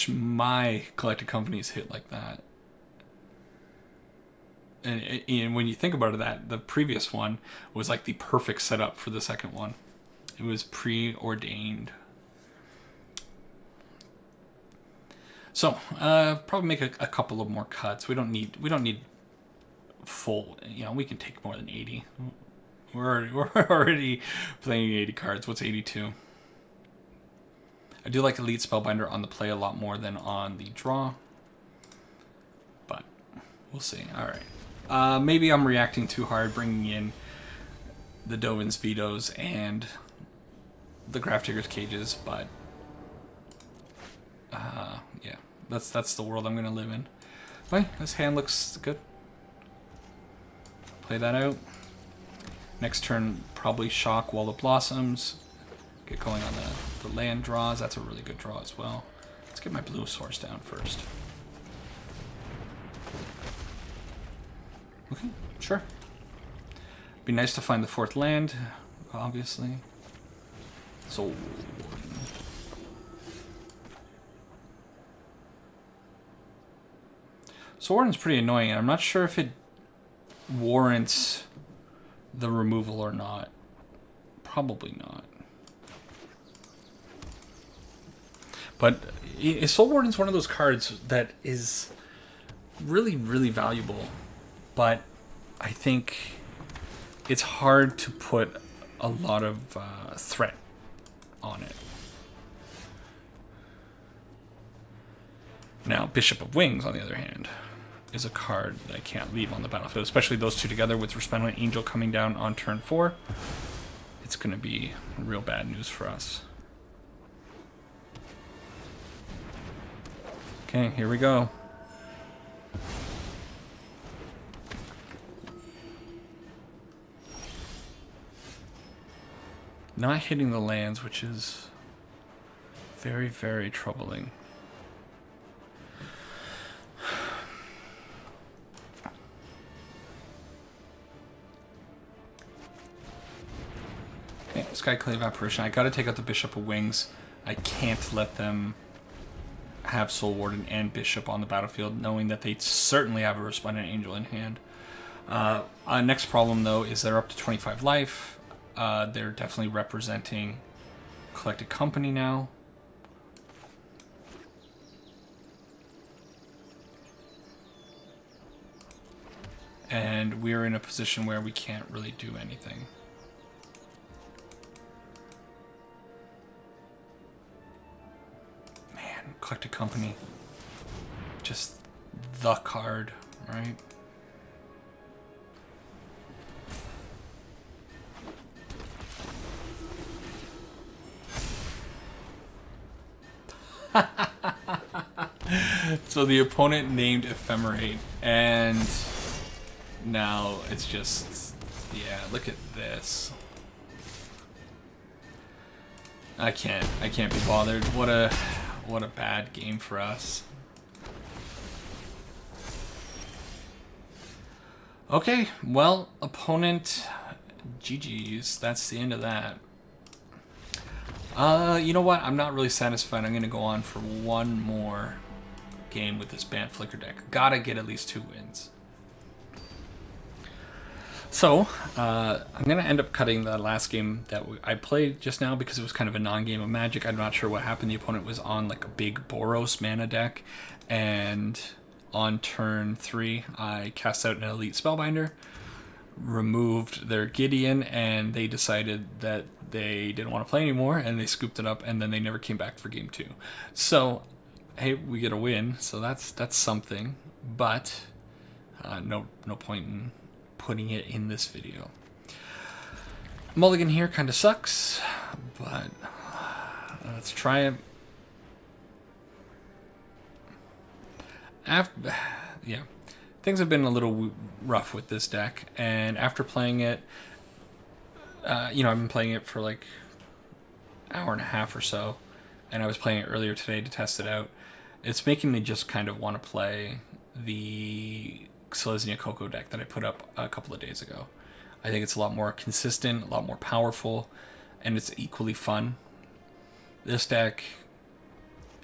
my collected companies hit like that. And when you think about it, that the previous one was like the perfect setup for the second one. It was preordained. So probably make a couple of more cuts. We don't need full. You know, we can take more than 80. We're already playing 80 cards. What's 82? I do like Elite Spellbinder on the play a lot more than on the draw. But we'll see. Alright. Maybe I'm reacting too hard bringing in the Dovin's Vetoes and the Graph Digger's Cages, but yeah, that's the world I'm going to live in. Okay, this hand looks good. Play that out. Next turn, probably Shock Wall of Blossoms. Get going on the land draws. That's a really good draw as well. Let's get my blue source down first. Okay, sure. Be nice to find the 4th land, obviously. So Warden's pretty annoying, and I'm not sure if it warrants the removal or not. Probably not. But Soul Warden's one of those cards that is really, really valuable. But I think it's hard to put a lot of threat on it. Now, Bishop of Wings, on the other hand, is a card that I can't leave on the battlefield, especially those two together with Resplendent Angel coming down on turn 4. It's going to be real bad news for us. Okay, here we go. Not hitting the lands, which is very, very troubling. Okay, Skyclave Apparition. I gotta take out the Bishop of Wings. I can't let them have Soul Warden and Bishop on the battlefield, knowing that they certainly have a Resplendent Angel in hand. Next problem, though, is they're up to 25 life. They're definitely representing Collected Company now. And we're in a position where we can't really do anything. Man, Collected Company. Just the card, right? So the opponent named Ephemerate, and now it's just, yeah, look at this. I can't be bothered. What a bad game for us. Okay, well, opponent, GG's. That's the end of that. You know what? I'm not really satisfied. I'm going to go on for one more game with this Bant Flicker deck. Gotta get at least 2 wins. So, I'm going to end up cutting the last game that I played just now because it was kind of a non-game of Magic. I'm not sure what happened. The opponent was on like a big Boros mana deck, and on turn 3, I cast out an Elite Spellbinder, removed their Gideon, and they decided that they didn't want to play anymore, and they scooped it up, and then they never came back for game 2. So, hey, we get a win, so that's something, but no point in putting it in this video. Mulligan here kind of sucks, but let's try it. Yeah, I things have been a little rough with this deck, and after playing it, you know, I've been playing it for like an hour and a half or so, and I was playing it earlier today to test it out. It's making me just kind of want to play the Selesnya Coco deck that I put up a couple of days ago. I think it's a lot more consistent, a lot more powerful, and it's equally fun. This deck,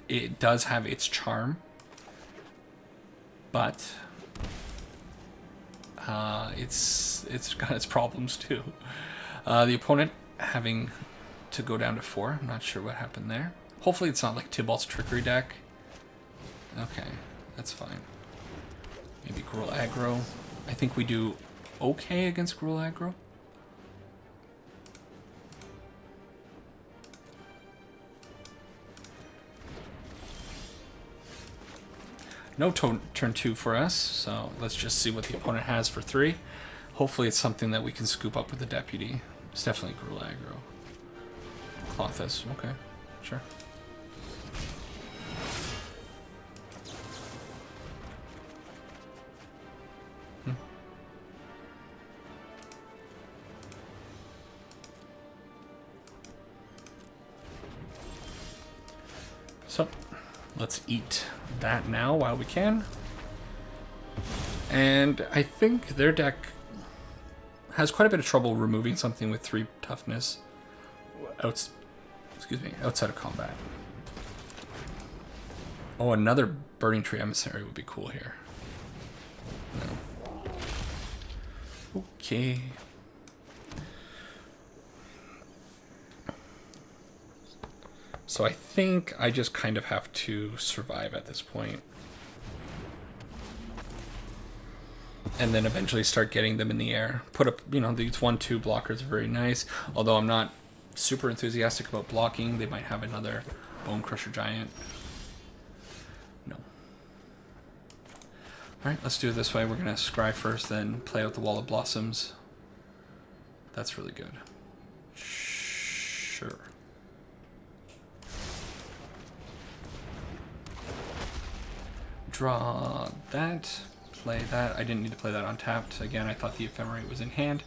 it does have its charm, but it's got its problems too. The opponent having to go down to 4. I'm not sure what happened there. Hopefully it's not like Tybalt's Trickery deck. Okay, that's fine. Maybe Gruul Aggro. I think we do okay against Gruul Aggro. No turn 2 for us, so let's just see what the opponent has for 3. Hopefully it's something that we can scoop up with the Deputy. It's definitely Gruul Aggro. Clothis, okay, sure. So, let's eat that now while we can. And I think their deck has quite a bit of trouble removing something with 3 toughness outside of combat. Oh, another Burning Tree Emissary would be cool here. No. Okay. So I think I just kind of have to survive at this point. And then eventually start getting them in the air. Put up, you know, these 1/2 blockers are very nice. Although I'm not super enthusiastic about blocking. They might have another Bone Crusher Giant. No. Alright, let's do it this way. We're going to scry first, then play out the Wall of Blossoms. That's really good. Sure. Draw that. Play that. I didn't need to play that untapped. Again, I thought the Ephemerate was in hand.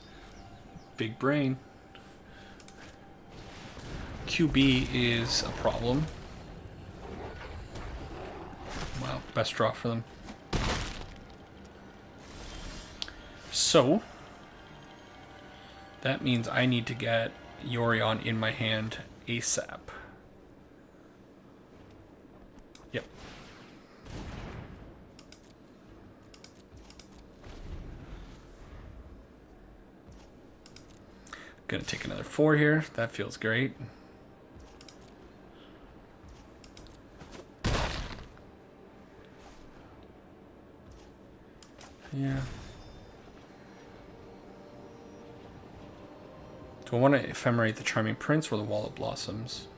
Big brain. QB is a problem. Wow, best draw for them. So, that means I need to get Yorion in my hand ASAP. Yep. Gonna take another 4 here. That feels great. Yeah. Do I want to Ephemerate the Charming Prince or the Wall of Blossoms?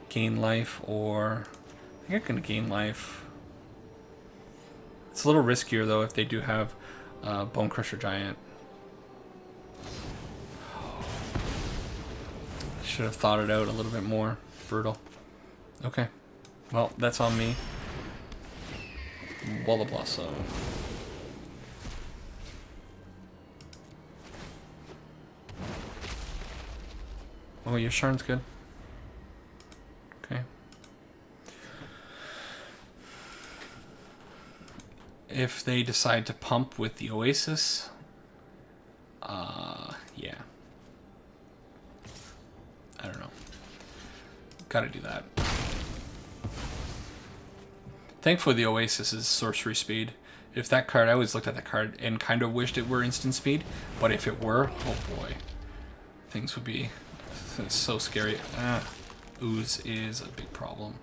Gain life, or I think I'm gonna gain life. It's a little riskier though if they do have Bone Crusher Giant. Should have thought it out a little bit more. Brutal. Okay. Well, that's on me. Wall of Blossom. Oh, your Sharn's good. Okay. If they decide to pump with the Oasis, yeah. I don't know. Gotta do that. Thankfully, the Oasis is sorcery speed. If that card, I always looked at that card and kind of wished it were instant speed, but if it were, oh boy, things would be so scary. Ooze is a big problem.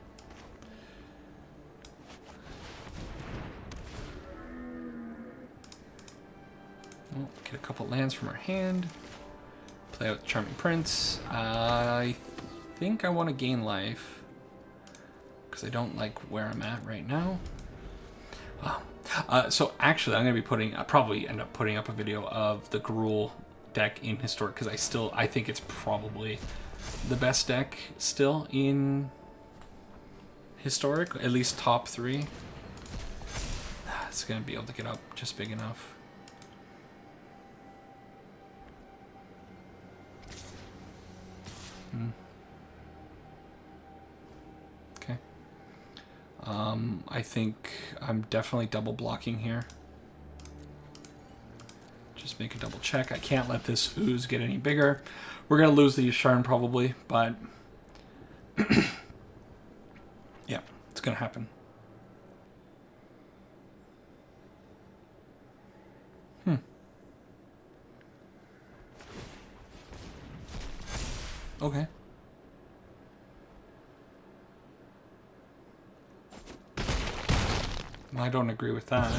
Well, get a couple lands from our hand. Play out Charming Prince. I think I want to gain life because I don't like where I'm at right now. Wow. So actually, I'm going to be I'll probably end up putting up a video of the Gruul deck in Historic because I think it's probably the best deck still in Historic, at least top 3. it's going to be able to get up just big enough. Okay. I think I'm definitely double blocking here. Just make a double check. I can't let this ooze get any bigger. We're going to lose the Yasharn probably, but yeah, it's going to happen. Okay. I don't agree with that.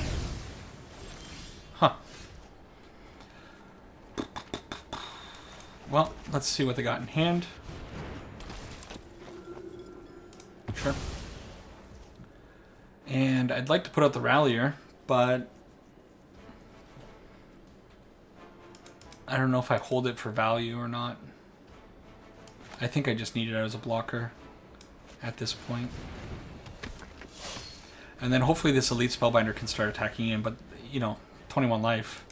Huh. Well, let's see what they got in hand. Sure. And I'd like to put out the Rallier, but I don't know if I hold it for value or not. I think I just need it as a blocker at this point. And then hopefully this Elite Spellbinder can start attacking in, but, you know, 21 life.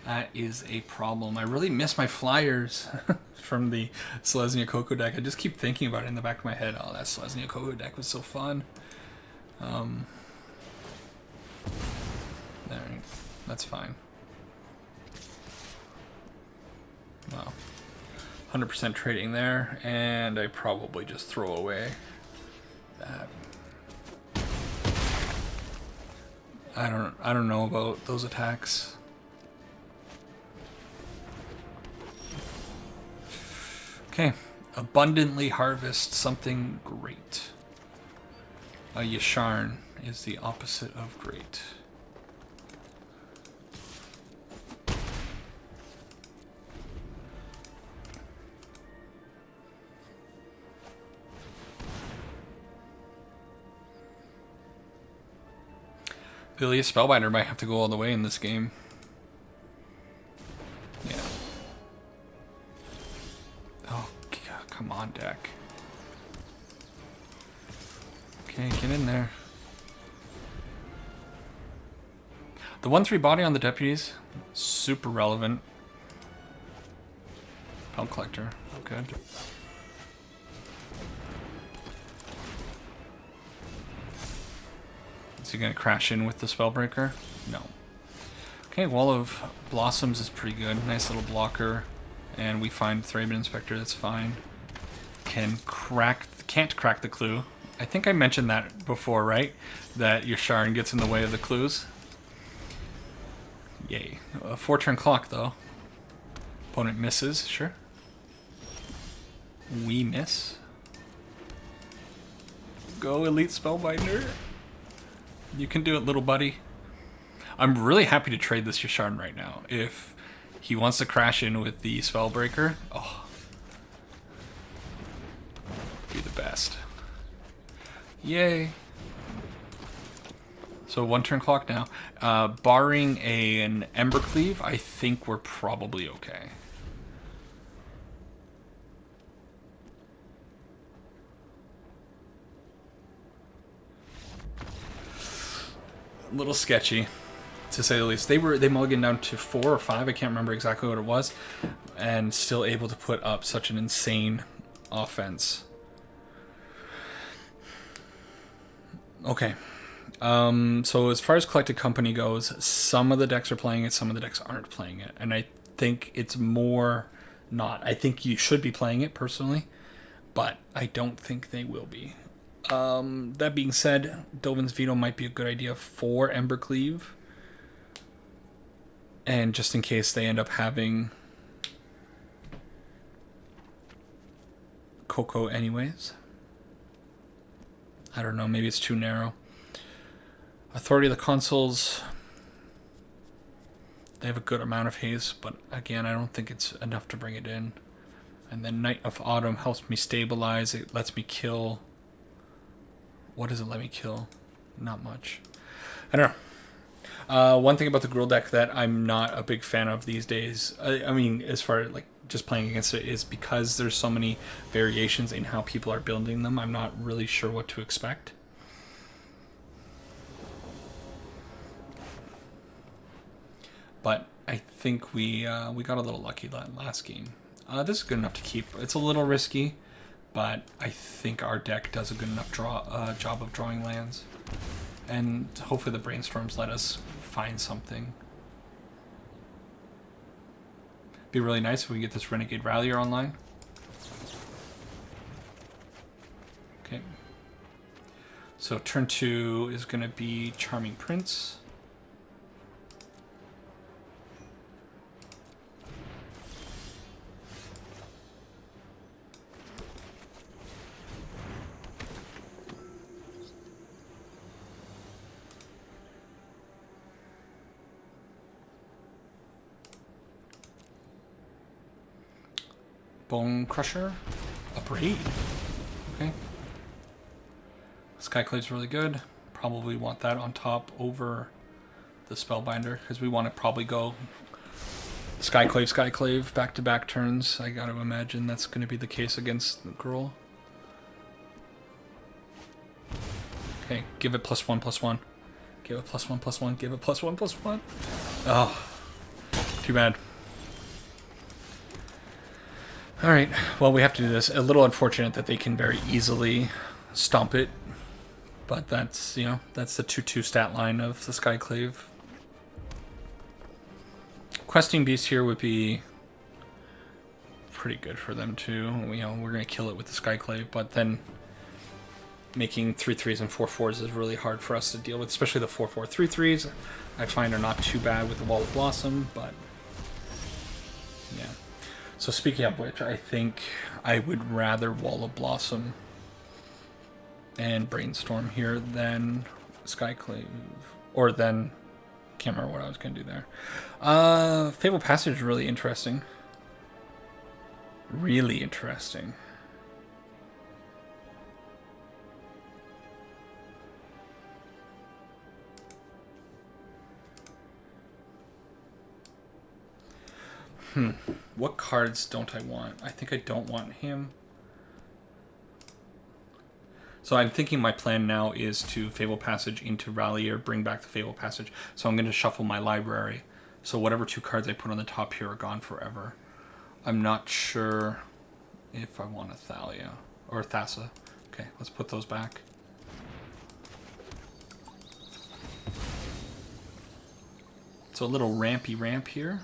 That is a problem. I really miss my flyers from the Selesnya Coco deck. I just keep thinking about it in the back of my head. Oh, that Selesnya Coco deck was so fun. Alright, that's fine. Wow. 100% trading there, and I probably just throw away that. I don't know about those attacks. Okay, abundantly harvest something great. A Yasharn is the opposite of great. Billy, Spellbinder might have to go all the way in this game. Yeah. Oh, God, come on, deck. Okay, get in there. The 1/3 body on the deputies, super relevant. Pelt collector, good. Is he gonna crash in with the Spellbreaker? No. Okay, Wall of Blossoms is pretty good. Nice little blocker. And we find Thraben Inspector, that's fine. Can't crack the clue. I think I mentioned that before, right? That your Yasharn gets in the way of the clues. Yay. A 4-turn clock, though. Opponent misses, sure. We miss. Go, Elite Spellbinder. You can do it, little buddy. I'm really happy to trade this Yasharn right now. If he wants to crash in with the Spellbreaker, oh. Be the best. Yay. So 1-turn clock now. Barring an Embercleave, I think we're probably okay. A little sketchy, to say the least. They mulliganed down to 4 or 5, I can't remember exactly what it was, and still able to put up such an insane offense. Okay. So as far as Collected Company goes, some of the decks are playing it, some of the decks aren't playing it. And I think it's more not. I think you should be playing it, personally, but I don't think they will be. That being said, Dovin's Veto might be a good idea for Embercleave. And just in case they end up having Coco anyways. I don't know, maybe it's too narrow. Authority of the Consuls, they have a good amount of haste, but again, I don't think it's enough to bring it in. And then Night of Autumn helps me stabilize, it lets me kill. What does it let me kill? Not much. I don't know. One thing about the Gruul deck that I'm not a big fan of these days, I mean, as far as like just playing against it, is because there's so many variations in how people are building them, I'm not really sure what to expect. But I think we got a little lucky that last game. This is good enough to keep. It's a little risky, but I think our deck does a good enough job of drawing lands. And hopefully the brainstorms let us find something. Be really nice if we get this Renegade Rallier online. Okay. So turn 2 is going to be Charming Prince. Bone Crusher, a Braid. Okay. Skyclave's really good. Probably want that on top over the Spellbinder because we want to probably go Skyclave, back-to-back turns. I got to imagine that's going to be the case against Gruul. Okay, give it +1/+1. Give it +1/+1. Give it +1/+1. Oh, too bad. Alright, well we have to do this. A little unfortunate that they can very easily stomp it. But that's, you know, that's the 2/2 stat line of the Skyclave. Questing Beast here would be pretty good for them too. You know, we're going to kill it with the Skyclave, but then making 3/3s and 4/4s is really hard for us to deal with, especially the 4/4 3/3s. I find are not too bad with the Wall of Blossom, but yeah. So speaking of which, I think I would rather Wall of Blossom and Brainstorm here than Skyclave, or than, can't remember what I was going to do there. Fable Passage is really interesting. Really interesting. What cards don't I want? I think I don't want him. So I'm thinking my plan now is to Fable Passage into Rallier, bring back the Fable Passage. So I'm going to shuffle my library. So whatever 2 cards I put on the top here are gone forever. I'm not sure if I want a Thalia or a Thassa. Okay, let's put those back. So a little rampy ramp here.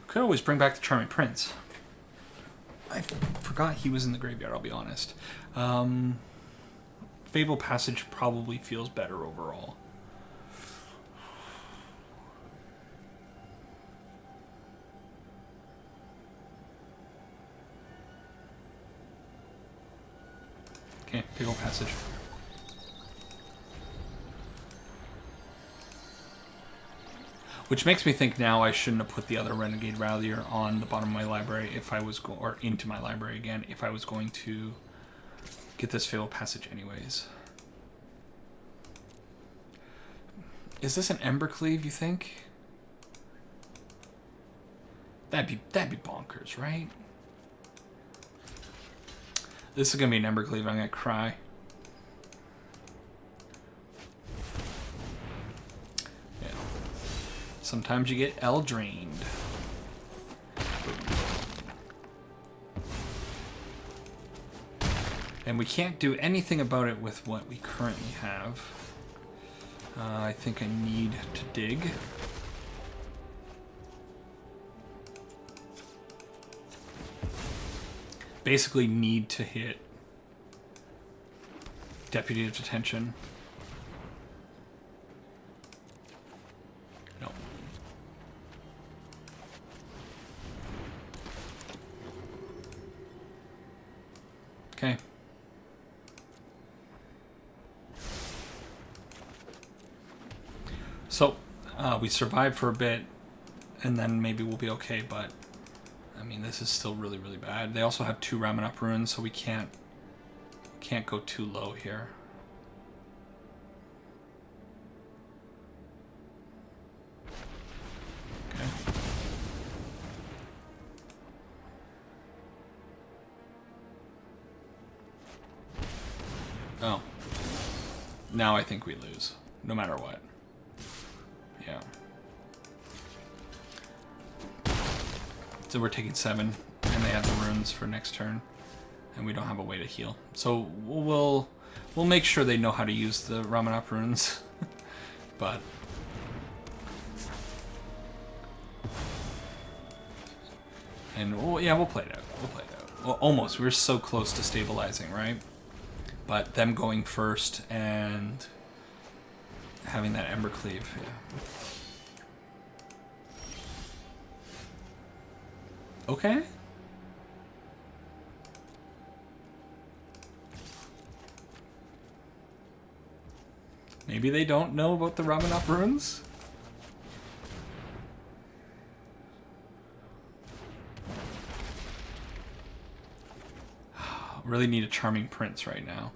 Could always bring back the Charming Prince. I forgot he was in the graveyard, I'll be honest. Fable Passage probably feels better overall. Okay, Fable Passage. Which makes me think now I shouldn't have put the other Renegade Rallier on the bottom of my library if I was or into my library again if I was going to get this Fable Passage anyways. Is this an Embercleave, you think? That'd be bonkers, right? This is gonna be an Embercleave, I'm gonna cry. Sometimes you get L-drained. And we can't do anything about it with what we currently have. I think I need to dig. Basically need to hit Deputy of Detention. No. Okay. So, we survived for a bit, and then maybe we'll be okay, but, I mean, this is still really, really bad. They also have 2 Ramunap runes, so we can't go too low here. Okay. Oh, Now I think we lose, no matter what. Yeah. So we're taking 7, and they have the runes for next turn, and we don't have a way to heal. So we'll make sure they know how to use the Ramanop runes, but. And yeah, we'll play it out. We'll play it out. Well, almost. We're so close to stabilizing, right? But them going first and having that Ember Cleave, yeah. Okay. Maybe they don't know about the Ramanop runes? Really need a Charming Prince right now.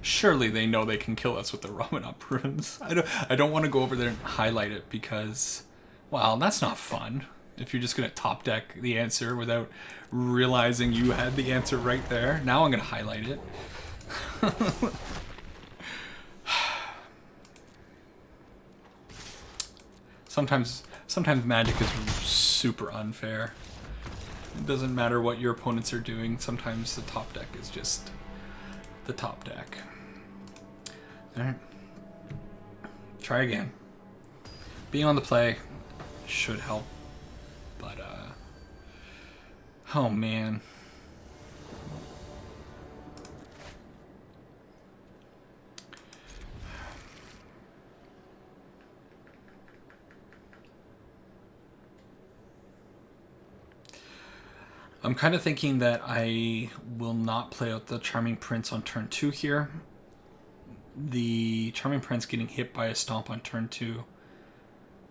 Surely they know they can kill us with the Ramanop runes. I don't want to go over there and highlight it because, well, that's not fun. If you're just going to top deck the answer without realizing you had the answer right there. Now I'm going to highlight it. Sometimes Magic is super unfair. It doesn't matter what your opponents are doing. Sometimes the top deck is just the top deck. Alright. Try again. Being on the play should help. But, oh man. I'm kind of thinking that I will not play out the Charming Prince on turn 2 here. The Charming Prince getting hit by a stomp on turn 2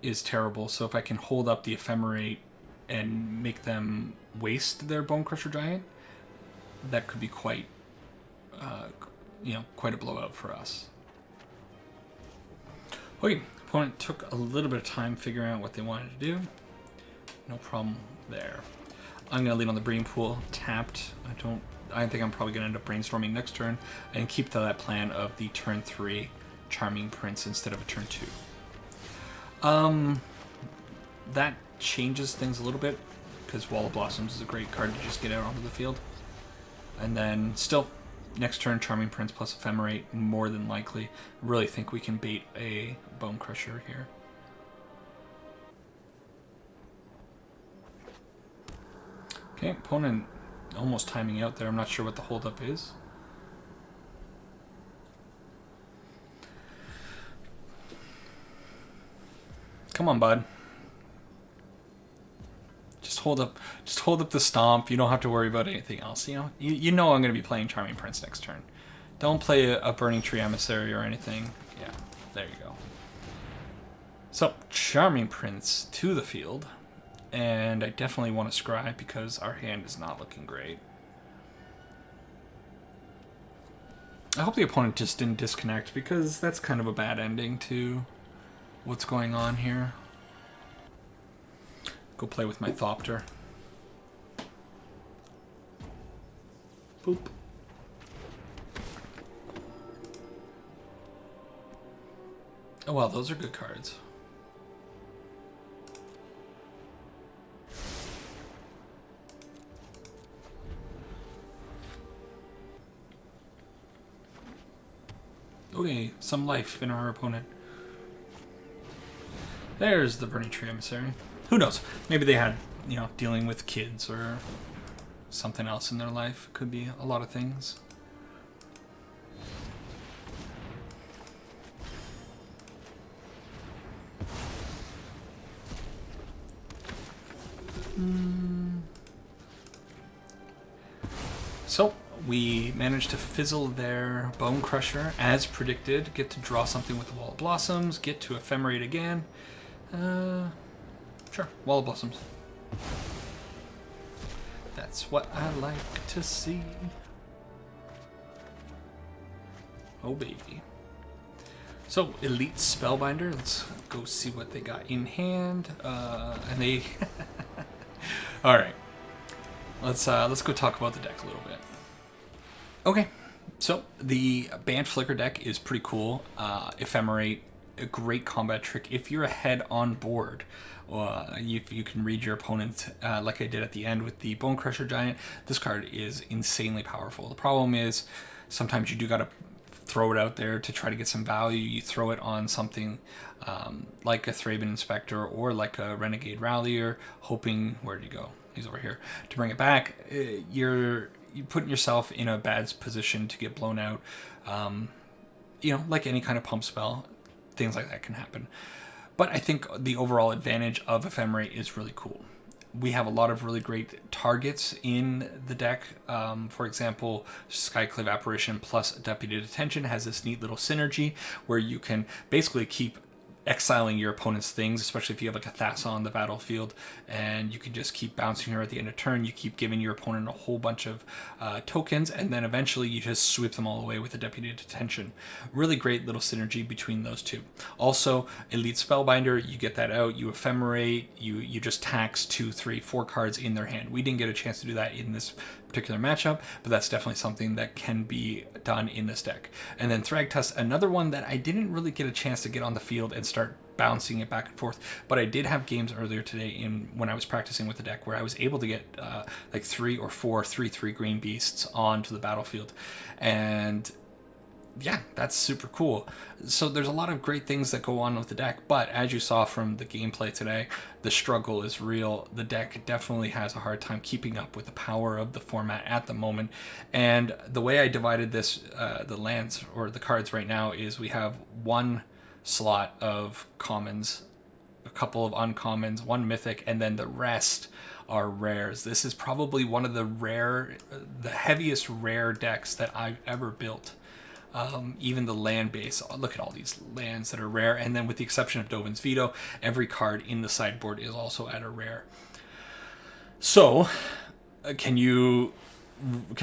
is terrible, so if I can hold up the Ephemerate and make them waste their Bone Crusher Giant, that could be quite, quite a blowout for us. Okay, opponent took a little bit of time figuring out what they wanted to do. No problem there. I'm going to lead on the Brain Pool, tapped. I think I'm probably going to end up brainstorming next turn and keep to that plan of the turn 3 Charming Prince instead of a turn 2. That changes things a little bit because Wall of Blossoms is a great card to just get out onto the field. And then still, next turn Charming Prince plus Ephemerate, more than likely. Really think we can bait a Bone Crusher here. Okay, opponent almost timing out there. I'm not sure what the holdup is. Come on, bud. Just hold up the stomp. You don't have to worry about anything else. You know I'm going to be playing Charming Prince next turn. Don't play a Burning Tree Emissary or anything. Yeah, there you go. So, Charming Prince to the field. And I definitely want to scry because our hand is not looking great. I hope the opponent just didn't disconnect because that's kind of a bad ending to what's going on here. Go play with my Thopter. Boop. Oh well, those are good cards. Okay, some life in our opponent. There's the Burning Tree Emissary. Who knows? Maybe they had, dealing with kids or something else in their life. Could be a lot of things. So, we managed to fizzle their Bone Crusher as predicted. Get to draw something with the Wall of Blossoms. Get to Ephemerate again. Sure, Wall of Blossoms. That's what I like to see. Oh baby. So, Elite Spellbinder. Let's go see what they got in hand. And they... Alright. let's go talk about the deck a little bit. Okay, so the Bant Flicker deck is pretty cool. Ephemerate, a great combat trick. If you're ahead on board, you can read your opponent like I did at the end with the Bone Crusher Giant. This card is insanely powerful. The problem is sometimes you do gotta throw it out there to try to get some value. You throw it on something like a Thraben Inspector or like a Renegade Rallier, hoping, where'd he go? He's over here. To bring it back, you're putting yourself in a bad position to get blown out. You know, like any kind of pump spell, things like that can happen. But I think the overall advantage of Ephemerate is really cool. We have a lot of really great targets in the deck. For example, Skyclave Apparition plus Deputy Detention has this neat little synergy where you can basically keep exiling your opponent's things, especially if you have like a Thassa on the battlefield, and you can just keep bouncing her at the end of turn. You keep giving your opponent a whole bunch of tokens, and then eventually you just sweep them all away with a Deputy Detention. Really great little synergy between those two. Also, Elite Spellbinder, you get that out, you Ephemerate, you just tax 2, 3, 4 cards in their hand. We didn't get a chance to do that in this particular matchup, but that's definitely something that can be done in this deck. And then Thragtusk, another one that I didn't really get a chance to get on the field and start bouncing it back and forth, but I did have games earlier today when I was practicing with the deck where I was able to get like 3 or 4 3/3 green beasts onto the battlefield, and yeah, that's super cool. So there's a lot of great things that go on with the deck, but as you saw from the gameplay today, the struggle is real. The deck definitely has a hard time keeping up with the power of the format at the moment. And the way I divided this, the lands or the cards right now, is we have one slot of commons, a couple of uncommons, one mythic, and then the rest are rares. This is probably one of the heaviest rare decks that I've ever built. Even the land base, look at all these lands that are rare, and then with the exception of Dovin's Veto, every card in the sideboard is also at a rare. So, can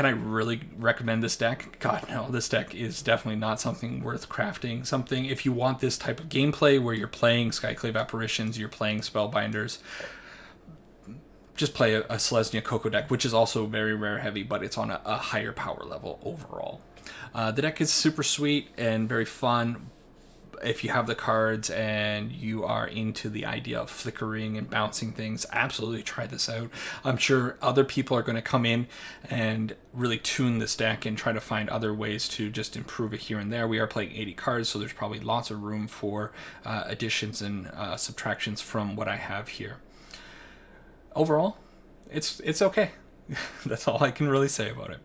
I really recommend this deck? God, no, this deck is definitely not something worth crafting. Something, if you want this type of gameplay where you're playing Skyclave Apparitions, you're playing Spellbinders, just play a Selesnya Coco deck, which is also very rare heavy, but it's on a higher power level overall. The deck is super sweet and very fun. If you have the cards and you are into the idea of flickering and bouncing things, absolutely try this out. I'm sure other people are going to come in and really tune this deck and try to find other ways to just improve it here and there. We are playing 80 cards, so there's probably lots of room for additions and subtractions from what I have here. Overall, it's okay. That's all I can really say about it.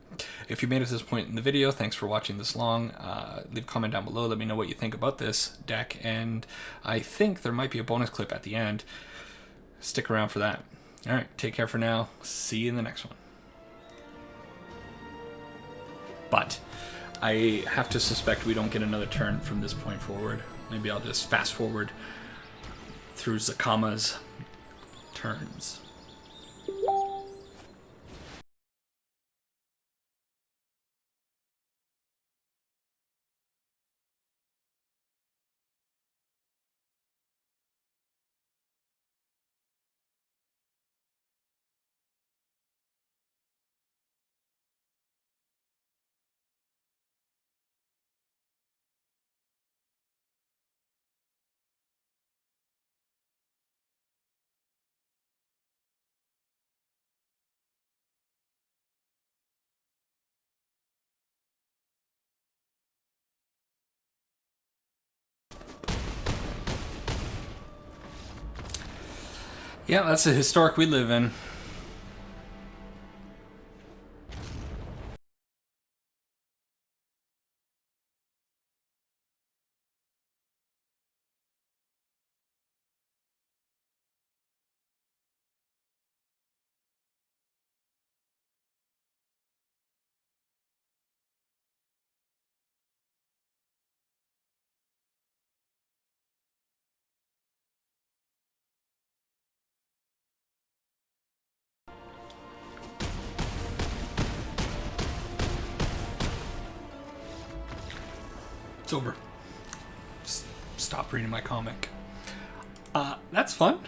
If you made it to this point in the video, thanks for watching this long. Leave a comment down below. Let me know what you think about this deck. And I think there might be a bonus clip at the end. Stick around for that. All right, take care for now. See you in the next one. But I have to suspect we don't get another turn from this point forward. Maybe I'll just fast forward through Zakama's turns. Yeah, that's the historic we live in. It's over. Stop reading my comic. That's fun.